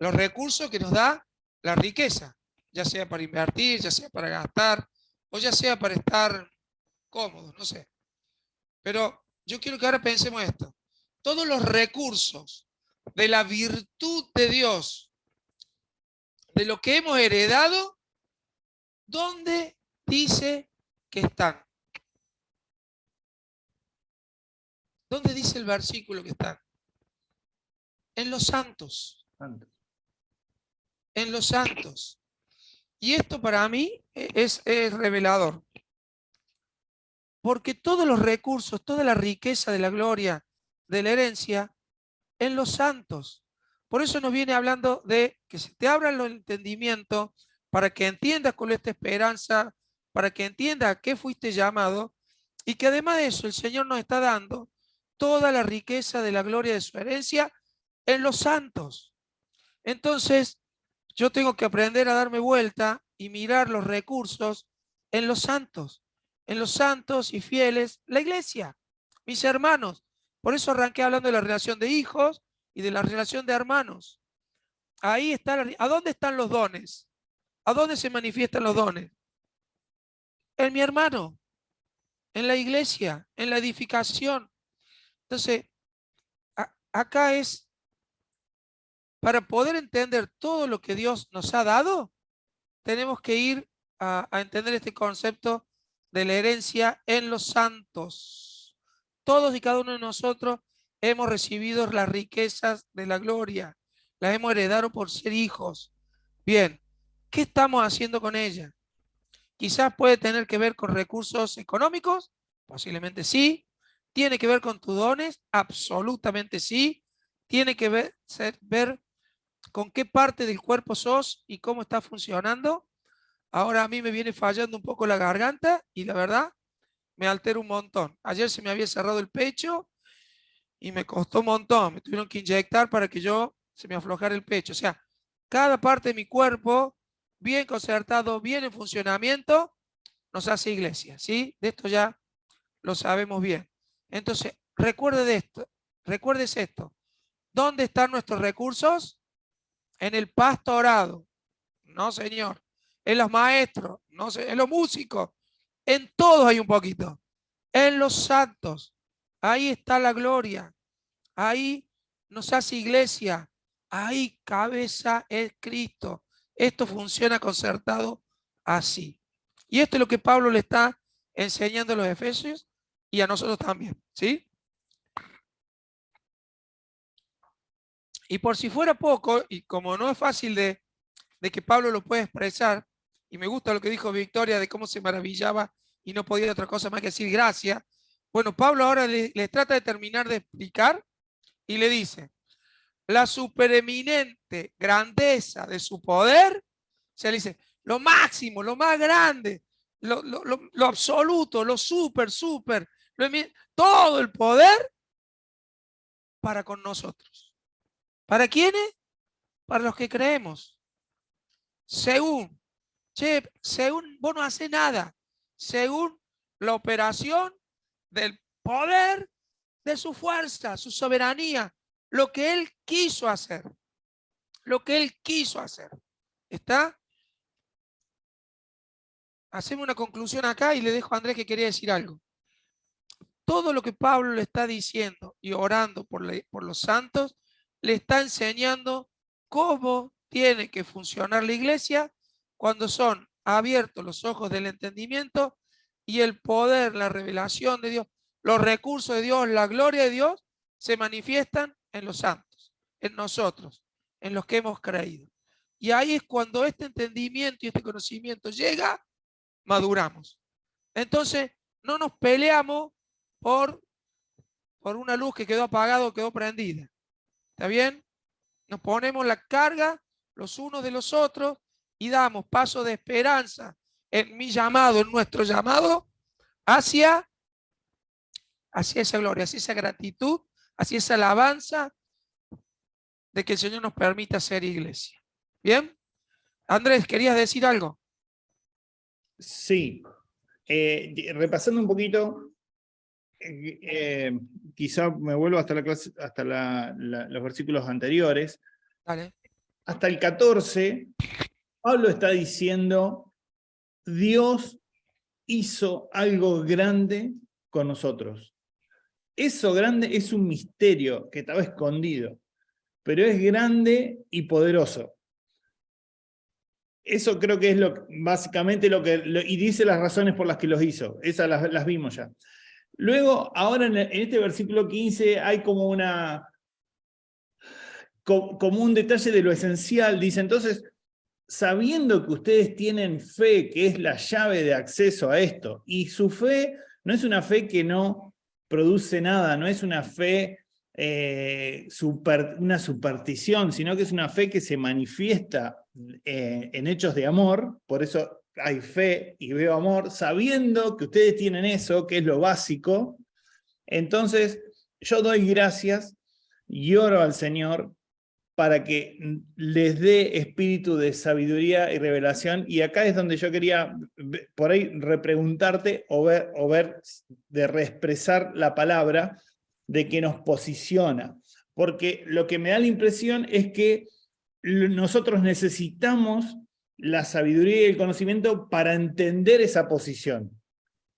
Los recursos que nos da la riqueza, ya sea para invertir, ya sea para gastar, o ya sea para estar cómodos, no sé. Pero yo quiero que ahora pensemos esto. Todos los recursos de la virtud de Dios, de lo que hemos heredado, ¿dónde dice que están? ¿Dónde dice el versículo que están? En los santos. En los santos. Y esto para mí es revelador. Porque todos los recursos, toda la riqueza de la gloria, de la herencia, en los santos. Por eso nos viene hablando de que se te abran los entendimientos para que entiendas con esta esperanza, para que entiendas a qué fuiste llamado y que además de eso el Señor nos está dando toda la riqueza de la gloria de su herencia en los santos. Entonces, yo tengo que aprender a darme vuelta y mirar los recursos en los santos y fieles, la iglesia, mis hermanos. Por eso arranqué hablando de la relación de hijos y de la relación de hermanos. Ahí está. ¿A dónde están los dones? ¿A dónde se manifiestan los dones? En mi hermano, en la iglesia, en la edificación. Entonces, acá es para poder entender todo lo que Dios nos ha dado, tenemos que ir a entender este concepto de la herencia en los santos. Todos y cada uno de nosotros hemos recibido las riquezas de la gloria, las hemos heredado por ser hijos. Bien, ¿qué estamos haciendo con ellas? Quizás puede tener que ver con recursos económicos, posiblemente sí. ¿Tiene que ver con tus dones? Absolutamente sí. Tiene que ver con qué parte del cuerpo sos y cómo está funcionando. Ahora a mí me viene fallando un poco la garganta y la verdad me altera un montón. Ayer se me había cerrado el pecho y me costó un montón. Me tuvieron que inyectar para que se me aflojara el pecho. O sea, cada parte de mi cuerpo, bien concertado, bien en funcionamiento, nos hace iglesia, ¿sí? De esto ya lo sabemos bien. Entonces, recuérdese esto. ¿Dónde están nuestros recursos? En el pastorado. No, señor. En los maestros, no sé, en los músicos. En todos hay un poquito. En los santos. Ahí está la gloria. Ahí nos hace iglesia. Ahí cabeza es Cristo. Esto funciona concertado así. Y esto es lo que Pablo le está enseñando a los efesios y a nosotros también, ¿sí? Y por si fuera poco, y como no es fácil de que Pablo lo pueda expresar, y me gusta lo que dijo Victoria de cómo se maravillaba y no podía otra cosa más que decir gracias. Bueno, Pablo ahora le trata de terminar de explicar y le dice, la supereminente grandeza de su poder, o sea, le dice, lo máximo, lo más grande, lo absoluto, lo súper, todo el poder para con nosotros. ¿Para quiénes? Para los que creemos. Según vos no haces nada, según la operación del poder de su fuerza, su soberanía, lo que Él quiso hacer. Lo que Él quiso hacer. ¿Está? Hacemos una conclusión acá y le dejo a Andrés que quería decir algo. Todo lo que Pablo le está diciendo y orando por los santos, le está enseñando cómo tiene que funcionar la iglesia cuando son abiertos los ojos del entendimiento y el poder, la revelación de Dios, los recursos de Dios, la gloria de Dios se manifiestan en los santos, en nosotros, en los que hemos creído. Y ahí es cuando este entendimiento y este conocimiento llega, maduramos. Entonces, no nos peleamos por una luz que quedó apagada o quedó prendida. ¿Está bien? Nos ponemos la carga los unos de los otros y damos paso de esperanza en mi llamado, en nuestro llamado, hacia esa gloria, hacia esa gratitud, hacia esa alabanza de que el Señor nos permita ser iglesia. ¿Bien? Andrés, ¿querías decir algo? Sí. Repasando un poquito, quizá me vuelvo hasta la clase, hasta los versículos anteriores. Dale. Hasta el 14, Pablo está diciendo, Dios hizo algo grande con nosotros. Eso grande es un misterio que estaba escondido, pero es grande y poderoso. Eso creo que es básicamente y dice las razones por las que los hizo. Esas las vimos ya. Luego, ahora en este versículo 15 hay como un detalle de lo esencial. Dice, entonces, sabiendo que ustedes tienen fe, que es la llave de acceso a esto, y su fe no es una fe que no produce nada, no es una fe, una superstición, sino que es una fe que se manifiesta en hechos de amor. Por eso hay fe y veo amor, sabiendo que ustedes tienen eso, que es lo básico. Entonces yo doy gracias y oro al Señor para que les dé espíritu de sabiduría y revelación. Y acá es donde yo quería por ahí repreguntarte o ver de reexpresar la palabra de que nos posiciona. Porque lo que me da la impresión es que nosotros necesitamos la sabiduría y el conocimiento para entender esa posición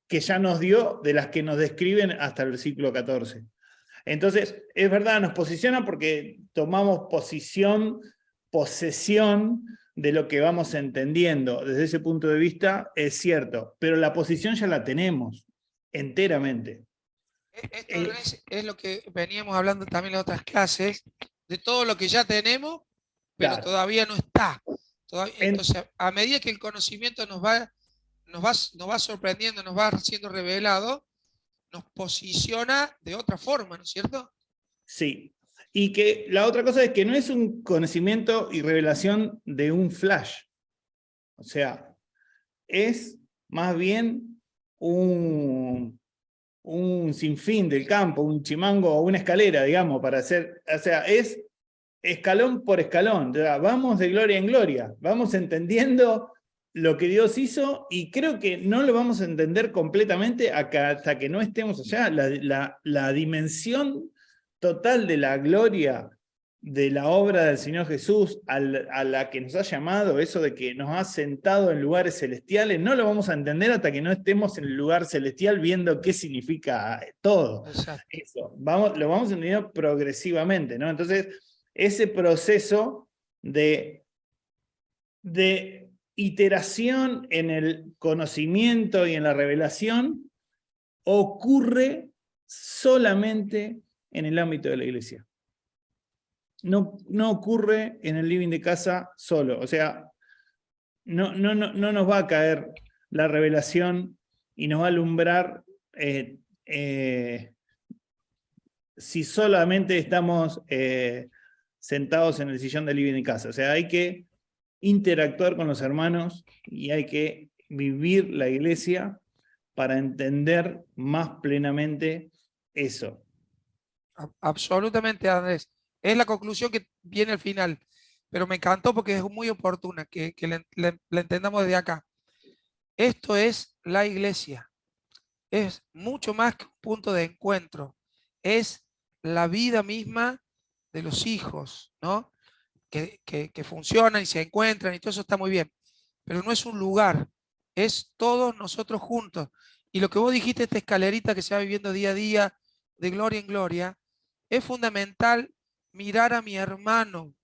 que ya nos dio, de las que nos describen hasta el versículo 14. Entonces, es verdad, nos posiciona porque tomamos posesión de lo que vamos entendiendo. Desde ese punto de vista es cierto, pero la posición ya la tenemos enteramente. Esto es lo que veníamos hablando también en otras clases, de todo lo que ya tenemos, pero Claro. todavía no está. Entonces, a medida que el conocimiento nos va sorprendiendo, nos va siendo revelado, nos posiciona de otra forma, ¿no es cierto? Sí. Y que la otra cosa es que no es un conocimiento y revelación de un flash. O sea, es más bien un sinfín del campo, un chimango o una escalera, digamos, para hacer, o sea, es escalón por escalón, o sea, vamos de gloria en gloria, vamos entendiendo lo que Dios hizo y creo que no lo vamos a entender completamente hasta que no estemos allá. La dimensión total de la gloria de la obra del Señor Jesús a la que nos ha llamado, eso de que nos ha sentado en lugares celestiales, no lo vamos a entender hasta que no estemos en el lugar celestial viendo qué significa todo. Exacto. Eso, lo vamos entendiendo progresivamente, ¿no? Entonces, ese proceso de iteración en el conocimiento y en la revelación ocurre solamente en el ámbito de la iglesia. No ocurre en el living de casa solo. O sea, no nos va a caer la revelación y nos va a alumbrar si solamente estamos sentados en el sillón del living de casa. O sea, hay que interactuar con los hermanos y hay que vivir la iglesia para entender más plenamente eso. Absolutamente, Andrés. Es la conclusión que viene al final, pero me encantó porque es muy oportuna que la entendamos desde acá. Esto es la iglesia. Es mucho más que un punto de encuentro. Es la vida misma de los hijos, ¿no? Que funcionan y se encuentran y todo eso está muy bien. Pero no es un lugar, es todos nosotros juntos. Y lo que vos dijiste, esta escalerita que se va viviendo día a día, de gloria en gloria, es fundamental mirar a mi hermano,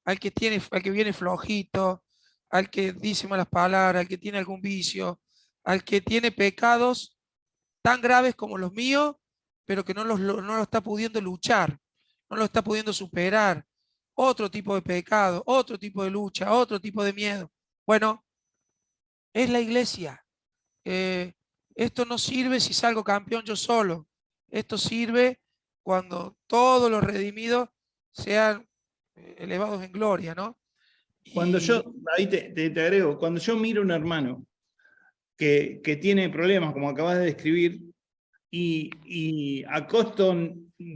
al que viene flojito, al que dice malas palabras, al que tiene algún vicio, al que tiene pecados tan graves como los míos, pero que no lo está pudiendo luchar, no lo está pudiendo superar. Otro tipo de pecado, otro tipo de lucha, otro tipo de miedo. Bueno, es la iglesia. Esto no sirve si salgo campeón yo solo. Esto sirve cuando todos los redimidos sean elevados en gloria, ¿no? Cuando ahí te agrego, cuando yo miro a un hermano que tiene problemas, como acabas de describir, y a costo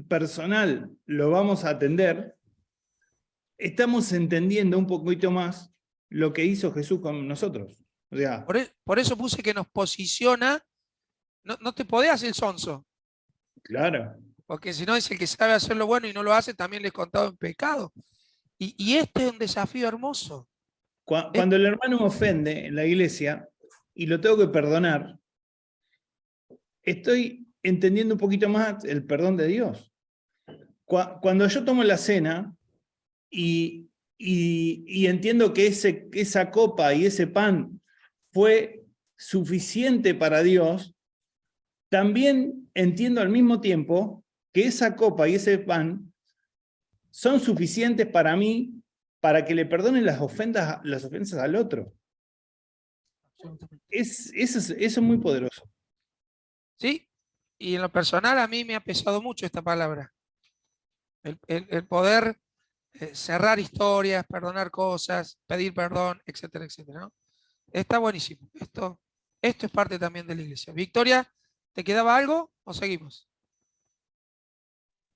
personal lo vamos a atender, estamos entendiendo un poquito más lo que hizo Jesús con nosotros. O sea, por eso puse que nos posiciona, no te podés hacer el sonso. Claro. Porque si no es el que sabe hacer lo bueno y no lo hace, también le es contado en pecado. Y este es un desafío hermoso. Cuando el hermano me ofende en la iglesia y lo tengo que perdonar, estoy entendiendo un poquito más el perdón de Dios. Cuando yo tomo la cena y entiendo que esa copa y ese pan fue suficiente para Dios, también entiendo al mismo tiempo que esa copa y ese pan son suficientes para mí para que le perdone las ofensas al otro. Eso es muy poderoso. Sí, y en lo personal a mí me ha pesado mucho esta palabra. El poder cerrar historias, perdonar cosas, pedir perdón, etcétera, etcétera, ¿no? Está buenísimo. Esto es parte también de la iglesia. Victoria, ¿te quedaba algo o seguimos?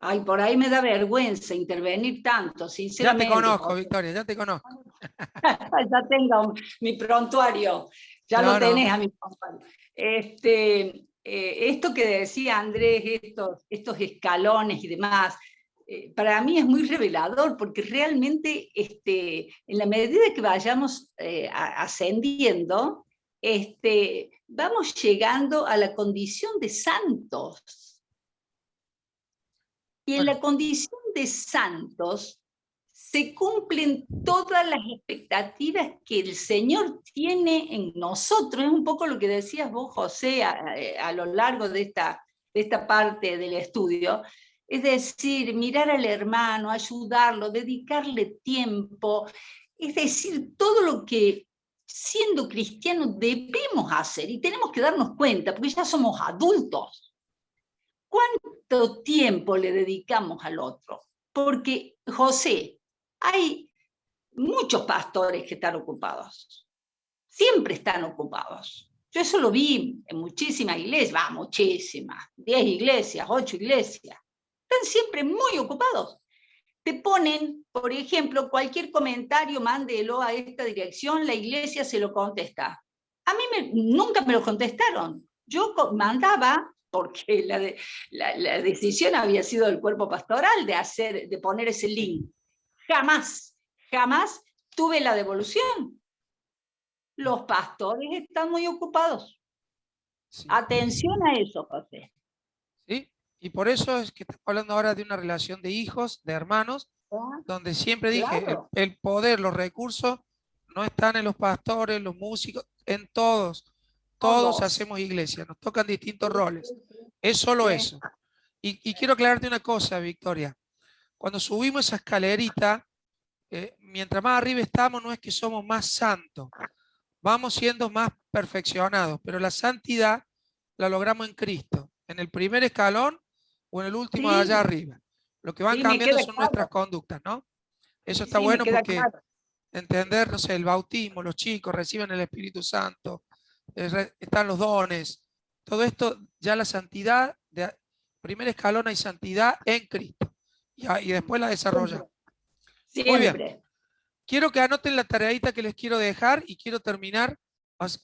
Ay, por ahí me da vergüenza intervenir tanto, Ya sinceramente. te conozco, José. Victoria, ya te conozco. Ya tengo mi prontuario, ya No, lo tenés no. a mi prontuario. Esto que decía Andrés, estos escalones y demás, para mí es muy revelador, porque realmente en la medida que vayamos ascendiendo, vamos llegando a la condición de santos. Y en Bueno. la condición de santos se cumplen todas las expectativas que el Señor tiene en nosotros. Es un poco lo que decías vos, José, a lo largo de esta parte del estudio. Es decir, mirar al hermano, ayudarlo, dedicarle tiempo. Es decir, todo lo que siendo cristianos debemos hacer, y tenemos que darnos cuenta, porque ya somos adultos. ¿Cuánto tiempo le dedicamos al otro? Porque, José, hay muchos pastores que están ocupados. Siempre están ocupados. Yo eso lo vi en muchísimas iglesias, muchísimas, 10 iglesias, 8 iglesias. Están siempre muy ocupados. Te ponen, por ejemplo, cualquier comentario, mándelo a esta dirección, la iglesia se lo contesta. A mí nunca me lo contestaron. Yo mandaba, porque la decisión había sido del cuerpo pastoral de poner ese link. Jamás tuve la devolución. Los pastores están muy ocupados. Sí. Atención a eso, José. ¿Sí? Y por eso es que estamos hablando ahora de una relación de hijos, de hermanos, donde siempre dije, Claro. el poder, los recursos, no están en los pastores, los músicos, en todos. Todos hacemos iglesia, nos tocan distintos roles. Es solo eso. Y quiero aclararte una cosa, Victoria. Cuando subimos esa escalerita, mientras más arriba estamos, no es que somos más santos. Vamos siendo más perfeccionados, pero la santidad la logramos en Cristo, en el primer escalón o en el último de allá arriba. Lo que van Sí, me cambiando queda son claro. nuestras conductas, ¿no? Eso está Sí, me bueno queda porque claro. entender, no sé, el bautismo, los chicos reciben el Espíritu Santo, están los dones, todo esto, ya la santidad, primer escalón hay santidad en Cristo, y después la desarrollamos. Muy bien. Siempre. Quiero que anoten la tareita que les quiero dejar y quiero terminar,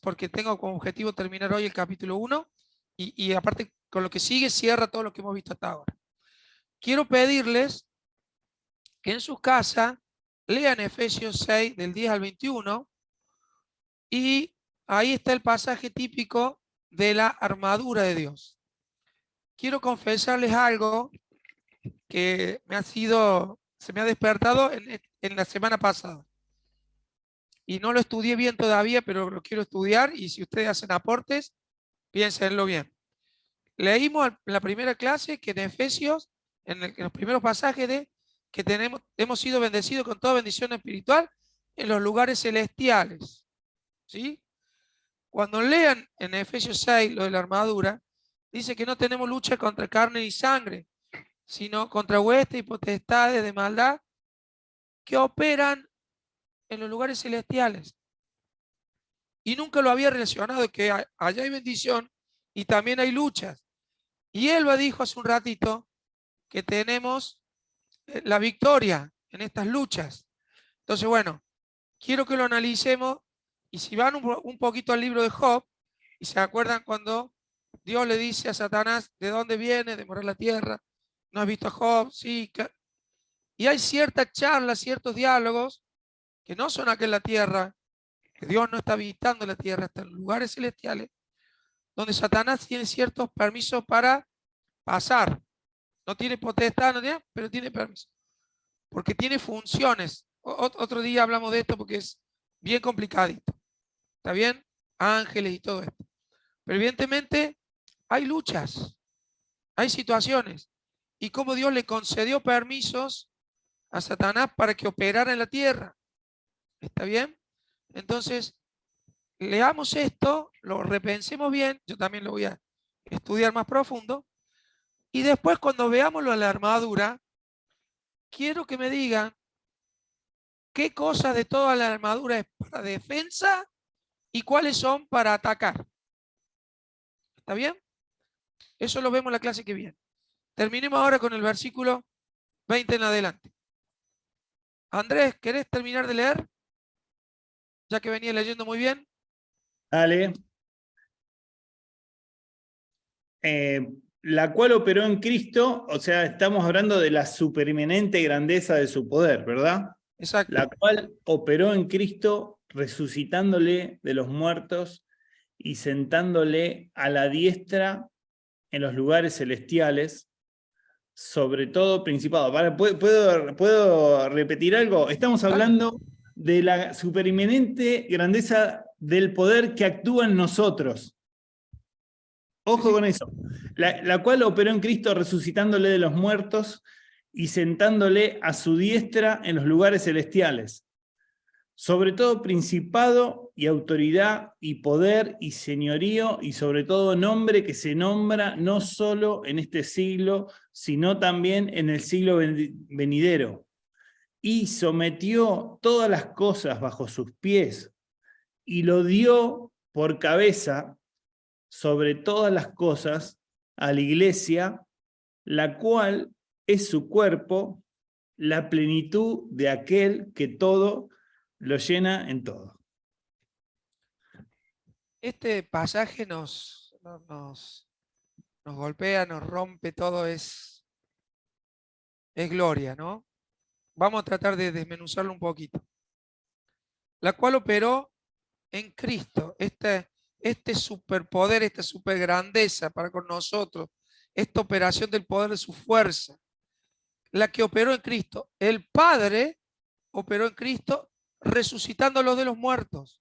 porque tengo como objetivo terminar hoy el capítulo 1 y aparte con lo que sigue cierra todo lo que hemos visto hasta ahora. Quiero pedirles que en sus casas lean Efesios 6 del 10 al 21 y ahí está el pasaje típico de la armadura de Dios. Quiero confesarles algo que se me ha despertado en la semana pasada. Y no lo estudié bien todavía, pero lo quiero estudiar y si ustedes hacen aportes, piénsenlo bien. Leímos en la primera clase que en Efesios, en los primeros pasajes de que hemos sido bendecidos con toda bendición espiritual en los lugares celestiales. ¿Sí? Cuando lean en Efesios 6 lo de la armadura, dice que no tenemos lucha contra carne y sangre, sino contra huestes y potestades de maldad que operan en los lugares celestiales. Y nunca lo había relacionado, que allá hay bendición y también hay luchas. Y Elba dijo hace un ratito que tenemos la victoria en estas luchas. Entonces, bueno, quiero que lo analicemos y si van un poquito al libro de Job y se acuerdan cuando Dios le dice a Satanás de dónde viene, de morar la tierra, ¿no has visto a Job? Sí. Y hay ciertas charlas, ciertos diálogos que no son aquí en la tierra, que Dios no está habitando la tierra, está en lugares celestiales, donde Satanás tiene ciertos permisos para pasar. No tiene potestad, pero tiene permiso. Porque tiene funciones. Otro día hablamos de esto porque es bien complicadito. ¿Está bien? Ángeles y todo esto. Pero evidentemente hay luchas, hay situaciones. Y como Dios le concedió permisos a Satanás para que operara en la tierra. ¿Está bien? Entonces, leamos esto, lo repensemos bien. Yo también lo voy a estudiar más profundo. Y después cuando veamos lo de la armadura, quiero que me digan qué cosas de toda la armadura es para defensa y cuáles son para atacar. ¿Está bien? Eso lo vemos en la clase que viene. Terminemos ahora con el versículo 20 en adelante. Andrés, ¿querés terminar de leer? Ya que venía leyendo muy bien. Dale. La cual operó en Cristo, o sea, estamos hablando de la supereminente grandeza de su poder, ¿verdad? Exacto. La cual operó en Cristo resucitándole de los muertos y sentándole a la diestra en los lugares celestiales, sobre todo principado. ¿Puedo repetir algo? Estamos hablando de la supereminente grandeza del poder que actúa en nosotros. Ojo con eso. La cual operó en Cristo resucitándole de los muertos y sentándole a su diestra en los lugares celestiales. Sobre todo principado y autoridad y poder y señorío y sobre todo nombre que se nombra no solo en este siglo, sino también en el siglo venidero. Y sometió todas las cosas bajo sus pies y lo dio por cabeza sobre todas las cosas a la iglesia, la cual es su cuerpo, la plenitud de aquel que todo lo llena en todo. Este pasaje nos golpea, nos rompe todo, es gloria, ¿no? Vamos a tratar de desmenuzarlo un poquito. La cual operó en Cristo, este superpoder, esta supergrandeza para con nosotros, esta operación del poder de su fuerza, la que operó en Cristo. El Padre operó en Cristo resucitándolos de los muertos,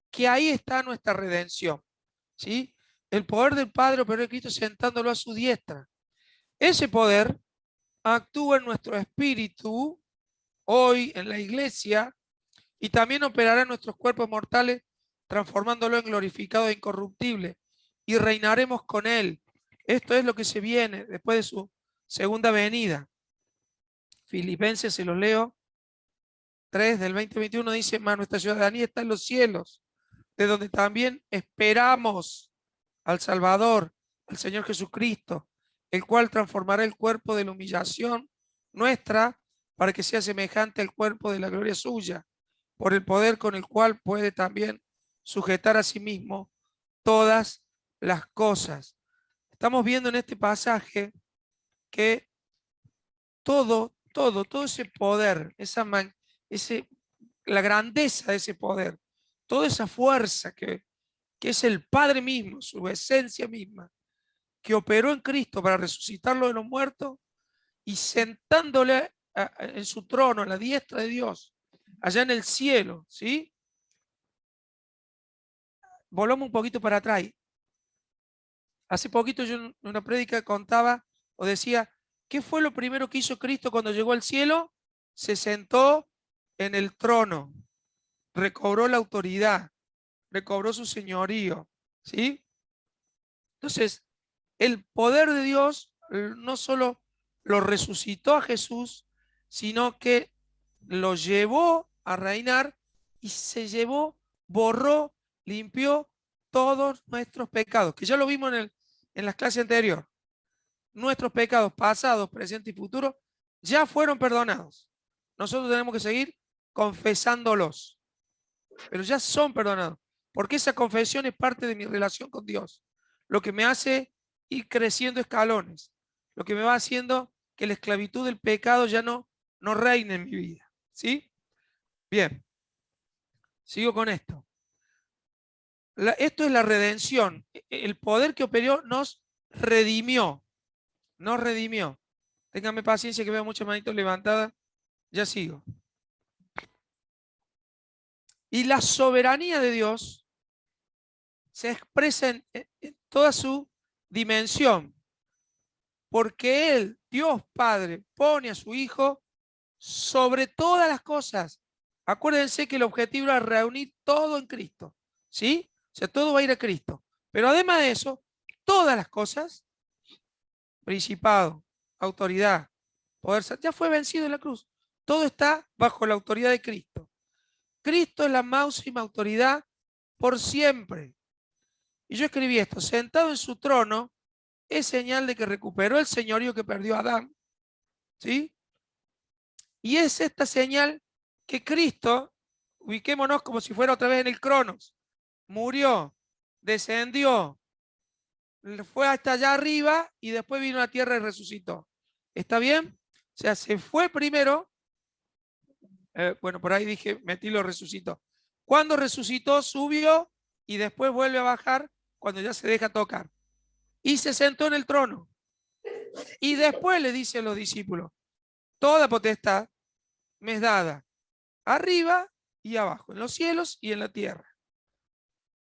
que ahí está nuestra redención, ¿sí? El poder del Padre operó en Cristo sentándolo a su diestra. Ese poder actúa en nuestro espíritu hoy en la iglesia y también operará en nuestros cuerpos mortales transformándolo en glorificado e incorruptible y reinaremos con él. Esto es lo que se viene después de su segunda venida. Filipenses, se los leo, 3 del 20-21 dice: mas nuestra ciudadanía está en los cielos, de donde también esperamos al Salvador, al Señor Jesucristo, el cual transformará el cuerpo de la humillación nuestra para que sea semejante al cuerpo de la gloria suya, por el poder con el cual puede también sujetar a sí mismo todas las cosas. Estamos viendo en este pasaje que todo ese poder, la grandeza de ese poder, toda esa fuerza que es el Padre mismo, su esencia misma, que operó en Cristo para resucitarlo de los muertos y sentándole en su trono, a la diestra de Dios, allá en el cielo, ¿sí? Volvamos un poquito para atrás. Hace poquito yo en una prédica contaba o decía, ¿qué fue lo primero que hizo Cristo cuando llegó al cielo? Se sentó en el trono, recobró la autoridad, recobró su señorío, ¿sí? Entonces, el poder de Dios no solo lo resucitó a Jesús, sino que lo llevó a reinar y se llevó, borró, limpió todos nuestros pecados, que ya lo vimos en las clases anteriores. Nuestros pecados pasados, presentes y futuros ya fueron perdonados. Nosotros tenemos que seguir confesándolos, pero ya son perdonados, porque esa confesión es parte de mi relación con Dios, lo que me hace ir creciendo escalones, lo que me va haciendo que la esclavitud del pecado ya no reine en mi vida, ¿sí? Bien, sigo con esto. Esto es la redención. El poder que operó nos redimió. Nos redimió. Ténganme paciencia que veo muchas manitos levantadas. Ya sigo. Y la soberanía de Dios se expresa en toda su dimensión. Porque Él, Dios Padre, pone a su Hijo sobre todas las cosas. Acuérdense que el objetivo era reunir todo en Cristo. ¿Sí? O sea, todo va a ir a Cristo. Pero además de eso, todas las cosas, principado, autoridad, poder, ya fue vencido en la cruz. Todo está bajo la autoridad de Cristo. Cristo es la máxima autoridad por siempre. Y yo escribí esto: sentado en su trono, es señal de que recuperó el señorío que perdió Adán, ¿sí? Y es esta señal que Cristo, ubiquémonos como si fuera otra vez en el Cronos, murió, descendió, fue hasta allá arriba y después vino a la tierra y resucitó. ¿Está bien? O sea, se fue primero, bueno, por ahí dije, metí lo resucitó. Cuando resucitó, subió y después vuelve a bajar cuando ya se deja tocar. Y se sentó en el trono. Y después le dice a los discípulos, toda potestad me es dada, arriba y abajo, en los cielos y en la tierra.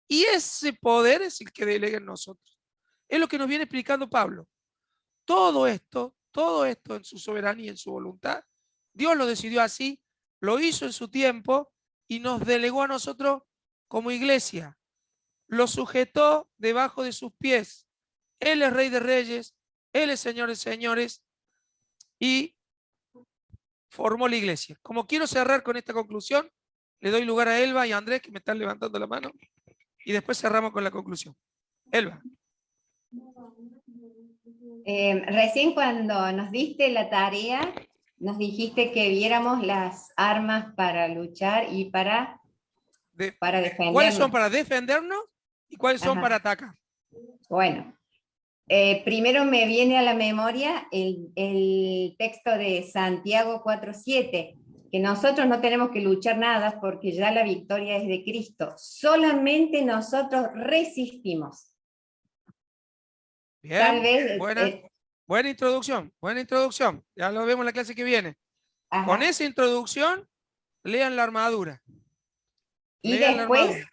Y ese poder es el que delega en nosotros. Es lo que nos viene explicando Pablo. Todo esto en su soberanía y en su voluntad, Dios lo decidió así, lo hizo en su tiempo y nos delegó a nosotros como iglesia. Lo sujetó debajo de sus pies. Él es Rey de Reyes, Él es Señor de Señores y formó la iglesia. Como quiero cerrar con esta conclusión, le doy lugar a Elba y a Andrés, que me están levantando la mano, y después cerramos con la conclusión. Elba. Recién cuando nos diste la tarea, nos dijiste que viéramos las armas para luchar y para defendernos. ¿Cuáles son para defendernos y cuáles son Ajá. para atacar? Bueno, primero me viene a la memoria el texto de Santiago 4:7, que nosotros no tenemos que luchar nada porque ya la victoria es de Cristo. Solamente nosotros resistimos. Bien, Tal vez, buena introducción. Ya lo vemos en la clase que viene. ajá. Con esa introducción, lean la armadura. Y Lean la después, armadura.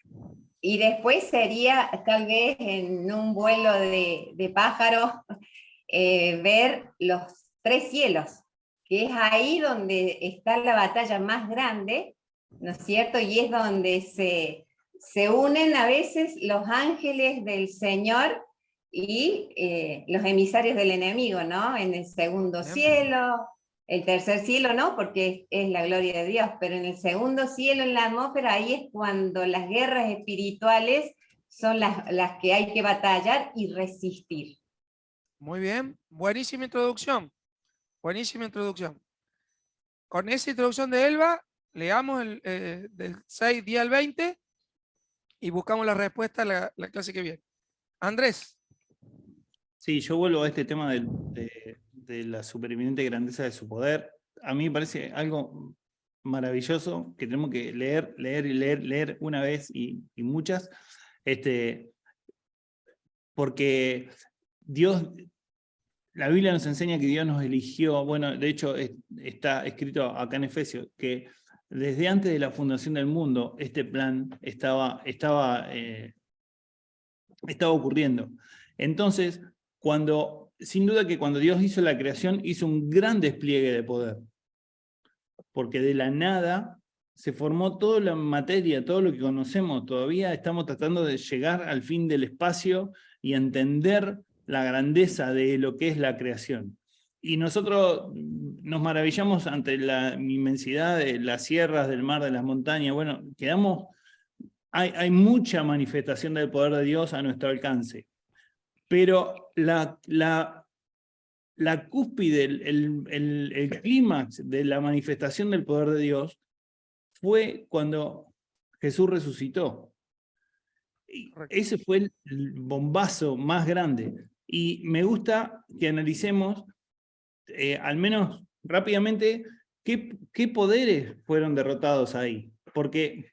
y después sería tal vez en un vuelo de pájaros ver los 3 cielos, que es ahí donde está la batalla más grande, ¿no es cierto? Y es donde se unen a veces los ángeles del Señor y los emisarios del enemigo, ¿no? En el segundo Bien. cielo, el tercer cielo no, porque es la gloria de Dios, pero en el segundo cielo, en la atmósfera, ahí es cuando las guerras espirituales son las que hay que batallar y resistir. Muy bien, buenísima introducción. Buenísima introducción. Con esa introducción de Elba, leamos del 6 día al 20 y buscamos la respuesta a la clase que viene. Andrés. Sí, yo vuelvo a este tema de la supereminente grandeza de su poder. A mí me parece algo maravilloso que tenemos que leer una vez y muchas, porque Dios, la Biblia nos enseña que Dios nos eligió, bueno, de hecho está escrito acá en Efesios, que desde antes de la fundación del mundo este plan estaba ocurriendo. Entonces, sin duda que cuando Dios hizo la creación, hizo un gran despliegue de poder. Porque de la nada se formó toda la materia, todo lo que conocemos. Todavía estamos tratando de llegar al fin del espacio y entender la grandeza de lo que es la creación. Y nosotros nos maravillamos ante la inmensidad de las sierras, del mar, de las montañas. Bueno, hay mucha manifestación del poder de Dios a nuestro alcance. Pero la cúspide, el clímax de la manifestación del poder de Dios fue cuando Jesús resucitó. Ese fue el bombazo más grande. Y me gusta que analicemos, al menos rápidamente, qué poderes fueron derrotados ahí. Porque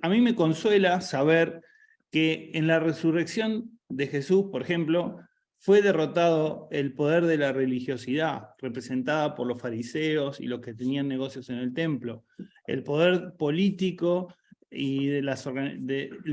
a mí me consuela saber que en la resurrección de Jesús, por ejemplo, fue derrotado el poder de la religiosidad, representada por los fariseos y los que tenían negocios en el templo. El poder político y el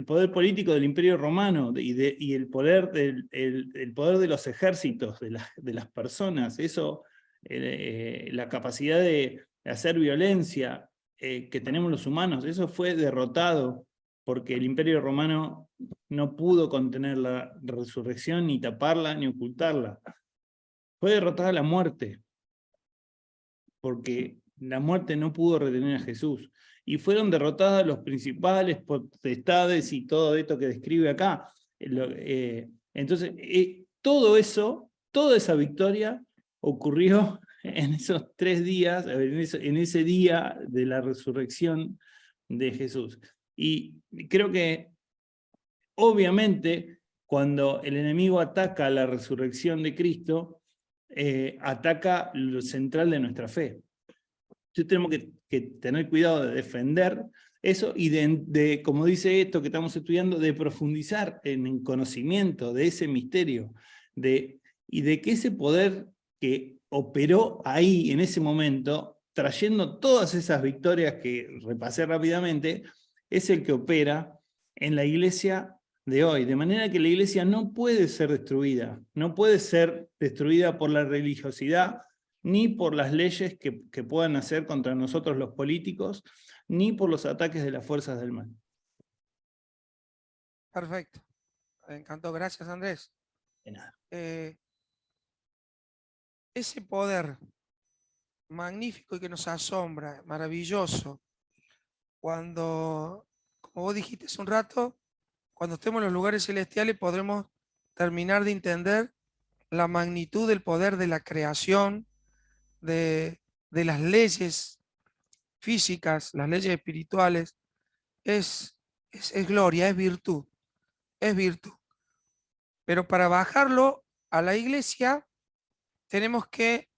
poder político del Imperio Romano y el poder de los ejércitos de las personas. Eso, la capacidad de hacer violencia que tenemos los humanos, eso fue derrotado porque el Imperio Romano no pudo contener la resurrección, ni taparla, ni ocultarla. Fue derrotada la muerte, porque la muerte no pudo retener a Jesús. Y fueron derrotadas los principales potestades y todo esto que describe acá. Entonces, todo eso, toda esa victoria ocurrió en esos 3 días, en ese día de la resurrección de Jesús. Y creo que, obviamente, cuando el enemigo ataca la resurrección de Cristo, ataca lo central de nuestra fe. Entonces tenemos que tener cuidado de defender eso y de, como dice esto que estamos estudiando, de profundizar en el conocimiento de ese misterio, y de que ese poder que operó ahí en ese momento, trayendo todas esas victorias que repasé rápidamente, es el que opera en la iglesia de hoy, de manera que la iglesia no puede ser destruida, no puede ser destruida por la religiosidad, ni por las leyes que puedan hacer contra nosotros los políticos, ni por los ataques de las fuerzas del mal. Perfecto. Me encantó. Gracias, Andrés. De nada. Ese poder magnífico y que nos asombra, maravilloso, cuando, como vos dijiste hace un rato, cuando estemos en los lugares celestiales podremos terminar de entender la magnitud del poder de la creación, de las leyes físicas, las leyes espirituales. Es gloria, es virtud, es virtud. Pero para bajarlo a la iglesia tenemos que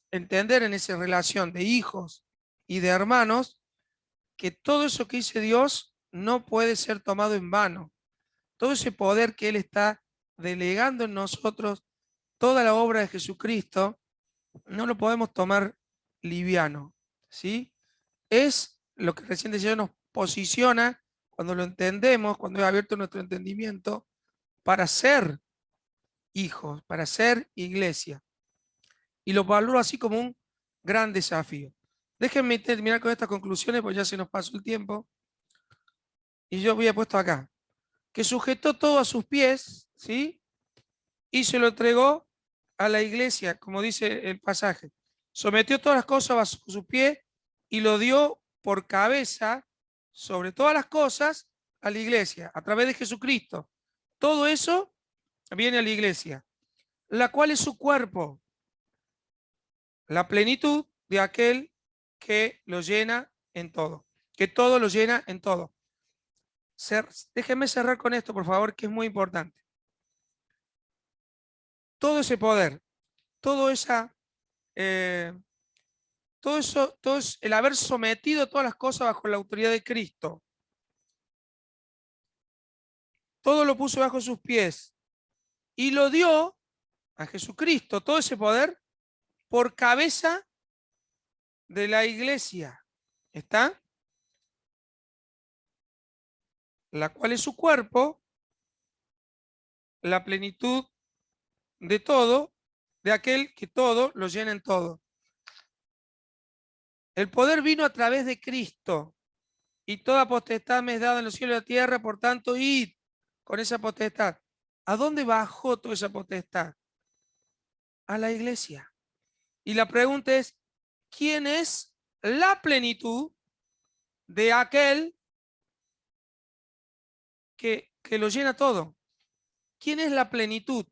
entender en esa relación de hijos y de hermanos que todo eso que dice Dios no puede ser tomado en vano. Todo ese poder que Él está delegando en nosotros, toda la obra de Jesucristo, no lo podemos tomar liviano, ¿sí? Es lo que recién decía, nos posiciona cuando lo entendemos, cuando es abierto nuestro entendimiento, para ser hijos, para ser iglesia. Y lo valoro así como un gran desafío. Déjenme terminar con estas conclusiones, porque ya se nos pasó el tiempo. Y yo había puesto acá, que sujetó todo a sus pies, ¿sí? Y se lo entregó a la iglesia, como dice el pasaje. Sometió todas las cosas bajo sus pies y lo dio por cabeza sobre todas las cosas a la iglesia, a través de Jesucristo. Todo eso viene a la iglesia, la cual es su cuerpo, la plenitud de aquel que lo llena en todo, que todo lo llena en todo. Déjenme cerrar con esto, por favor, que es muy importante. Todo ese poder, todo eso, todo es el haber sometido todas las cosas bajo la autoridad de Cristo. Todo lo puso bajo sus pies y lo dio a Jesucristo, todo ese poder, por cabeza de la iglesia. ¿Está? La cual es su cuerpo, la plenitud de todo, de aquel que todo lo llena en todo. El poder vino a través de Cristo, y toda potestad me es dada en los cielos y la tierra, por tanto, id con esa potestad. ¿A dónde bajó toda esa potestad? A la iglesia. Y la pregunta es, ¿quién es la plenitud de aquel que lo llena todo? ¿Quién es la plenitud?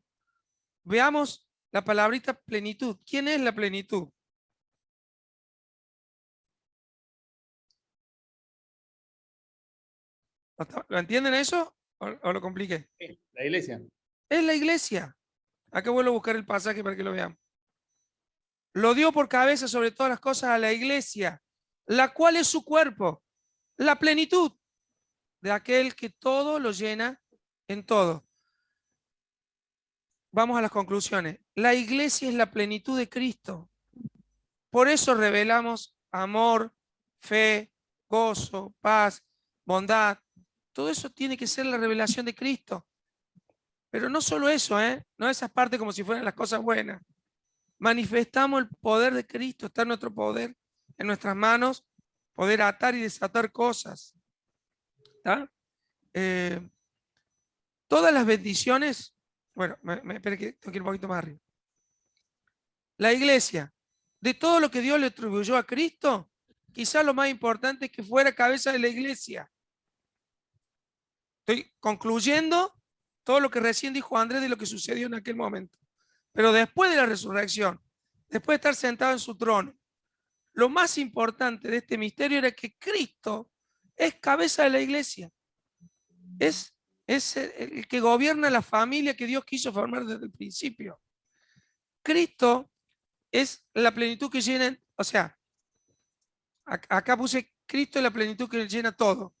Veamos la palabrita plenitud. ¿Quién es la plenitud? ¿Lo entienden eso? ¿O lo compliqué? La iglesia. Es la iglesia. Acá vuelvo a buscar el pasaje para que lo veamos. Lo dio por cabeza sobre todas las cosas a la iglesia, la cual es su cuerpo, la plenitud de aquel que todo lo llena en todo. Vamos a las conclusiones. La iglesia es la plenitud de Cristo. Por eso revelamos amor, fe, gozo, paz, bondad. Todo eso tiene que ser la revelación de Cristo. Pero no solo eso, no esas partes como si fueran las cosas buenas. Manifestamos el poder de Cristo, está en nuestro poder, en nuestras manos, poder atar y desatar cosas. Todas las bendiciones, bueno, espera que tengo que ir un poquito más arriba. La iglesia, de todo lo que Dios le atribuyó a Cristo, quizás lo más importante es que fuera cabeza de la iglesia. Estoy concluyendo todo lo que recién dijo Andrés de lo que sucedió en aquel momento. Pero después de la resurrección, después de estar sentado en su trono, lo más importante de este misterio era que Cristo es cabeza de la iglesia. Es el que gobierna la familia que Dios quiso formar desde el principio. Cristo es la plenitud que llena, o sea, acá puse Cristo es la plenitud que llena todo.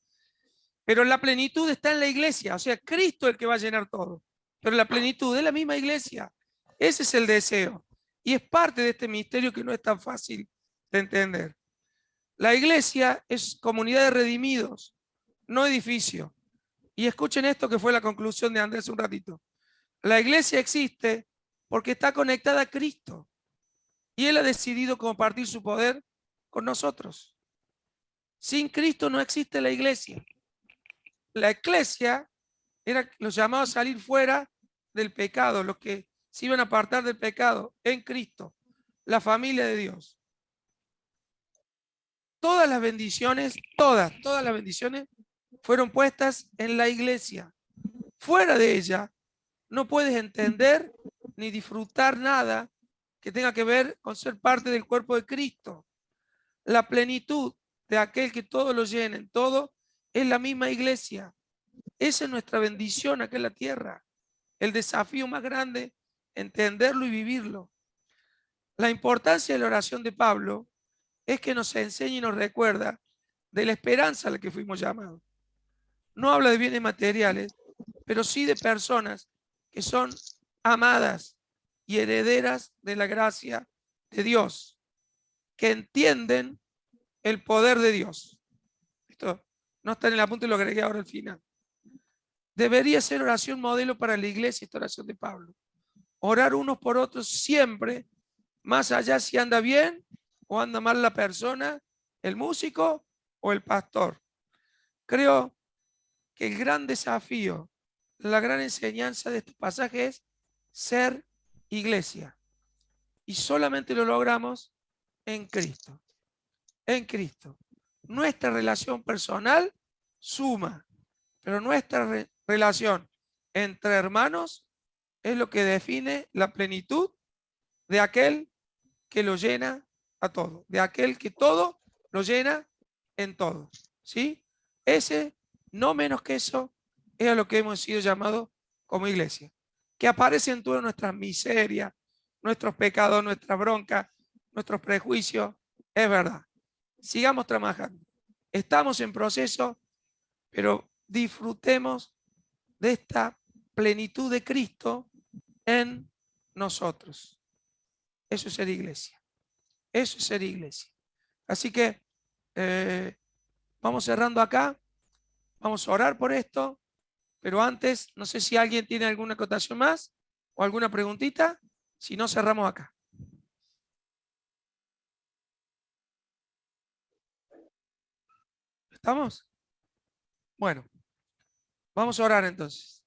Pero la plenitud está en la iglesia, o sea, Cristo es el que va a llenar todo. Pero la plenitud es la misma iglesia. Ese es el deseo. Y es parte de este misterio que no es tan fácil de entender. La iglesia es comunidad de redimidos, no edificio. Y escuchen esto que fue la conclusión de Andrés un ratito. La iglesia existe porque está conectada a Cristo. Y Él ha decidido compartir su poder con nosotros. Sin Cristo no existe la iglesia. La iglesia era los llamados a salir fuera del pecado, los que se iban a apartar del pecado en Cristo, la familia de Dios. Todas las bendiciones, todas las bendiciones fueron puestas en la iglesia. Fuera de ella no puedes entender ni disfrutar nada que tenga que ver con ser parte del cuerpo de Cristo. La plenitud de aquel que todo lo llena en todo es la misma iglesia. Esa es nuestra bendición acá en la tierra. El desafío más grande, entenderlo y vivirlo. La importancia de la oración de Pablo es que nos enseña y nos recuerda de la esperanza a la que fuimos llamados. No habla de bienes materiales, pero sí de personas que son amadas y herederas de la gracia de Dios, que entienden el poder de Dios. Esto no está en el apunte, lo agregué ahora al final. Debería ser oración modelo para la iglesia, esta oración de Pablo. Orar unos por otros siempre, más allá si anda bien o anda mal la persona, el músico o el pastor. Creo que el gran desafío, la gran enseñanza de este pasaje es ser iglesia. Y solamente lo logramos en Cristo. En Cristo. Nuestra relación personal suma, pero nuestra relación entre hermanos es lo que define la plenitud de aquel que lo llena a todo, de aquel que todo lo llena en todo. ¿Sí? Ese, no menos que eso, es a lo que hemos sido llamados como iglesia. Que aparecen todas nuestras miserias, nuestros pecados, nuestras broncas, nuestros prejuicios. Es verdad. Sigamos trabajando. Estamos en proceso, pero disfrutemos de esta plenitud de Cristo en nosotros. Eso es ser iglesia. Eso es ser iglesia. Así que vamos cerrando acá. Vamos a orar por esto. Pero antes, no sé si alguien tiene alguna acotación más o alguna preguntita. Si no, cerramos acá. ¿Estamos? Bueno, vamos a orar entonces.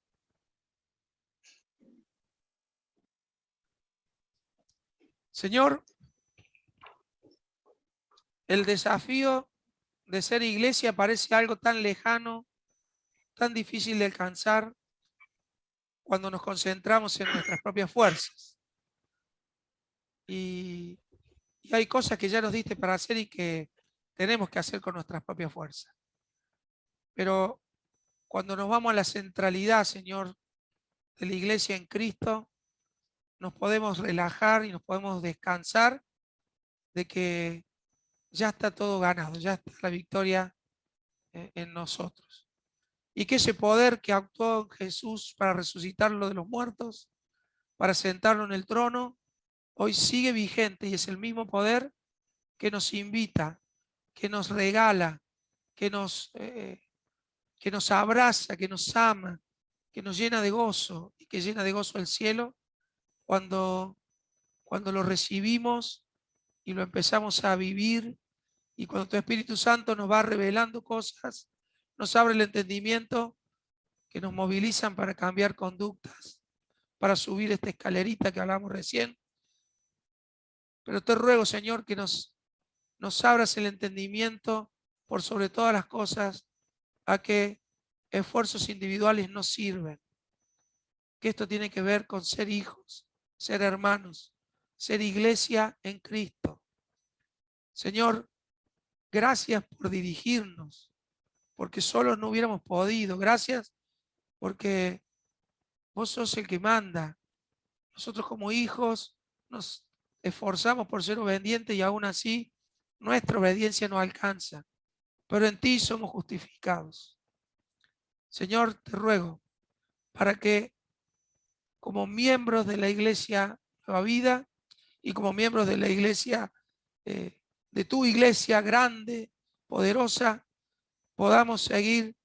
Señor, el desafío de ser iglesia parece algo tan lejano, tan difícil de alcanzar cuando nos concentramos en nuestras propias fuerzas. Y hay cosas que ya nos diste para hacer y que tenemos que hacer con nuestras propias fuerzas. Pero cuando nos vamos a la centralidad, Señor, de la iglesia en Cristo, nos podemos relajar y nos podemos descansar de que ya está todo ganado, ya está la victoria en nosotros. Y que ese poder que actuó en Jesús para resucitarlo de los muertos, para sentarlo en el trono, hoy sigue vigente y es el mismo poder que nos invita, que nos regala, que nos abraza, que nos ama, que nos llena de gozo y que llena de gozo el cielo cuando lo recibimos y lo empezamos a vivir, y cuando tu Espíritu Santo nos va revelando cosas, nos abre el entendimiento, que nos movilizan para cambiar conductas, para subir esta escalerita que hablamos recién. Pero te ruego, Señor, que nos abras el entendimiento por sobre todas las cosas, a que esfuerzos individuales no sirven, que esto tiene que ver con ser hijos, ser hermanos, ser iglesia en Cristo. Señor, gracias por dirigirnos, porque solos no hubiéramos podido. Gracias porque vos sos el que manda. Nosotros como hijos nos esforzamos por ser obedientes y aún así nuestra obediencia no alcanza. Pero en ti somos justificados. Señor, te ruego para que como miembros de la Iglesia Nueva Vida y como miembros de la Iglesia, de tu Iglesia grande, poderosa, podamos seguir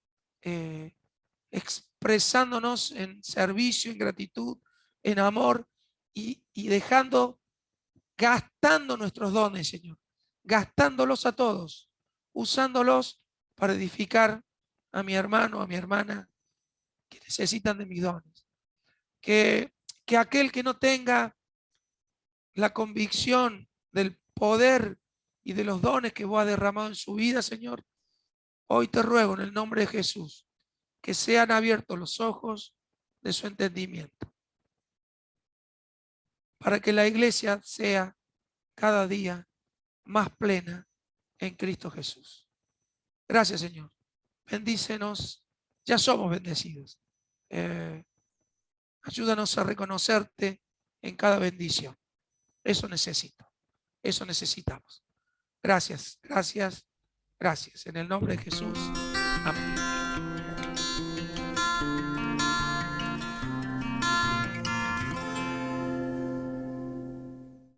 expresándonos en servicio, en gratitud, en amor y gastando nuestros dones, Señor, gastándolos a todos, usándolos para edificar a mi hermano, a mi hermana que necesitan de mis dones. Que aquel que no tenga la convicción del poder y de los dones que vos has derramado en su vida, Señor, hoy te ruego en el nombre de Jesús que sean abiertos los ojos de su entendimiento para que la iglesia sea cada día más plena en Cristo Jesús. Gracias, Señor. Bendícenos. Ya somos bendecidos. Ayúdanos a reconocerte en cada bendición. Eso necesito. Eso necesitamos. Gracias, gracias, gracias. En el nombre de Jesús. Amén.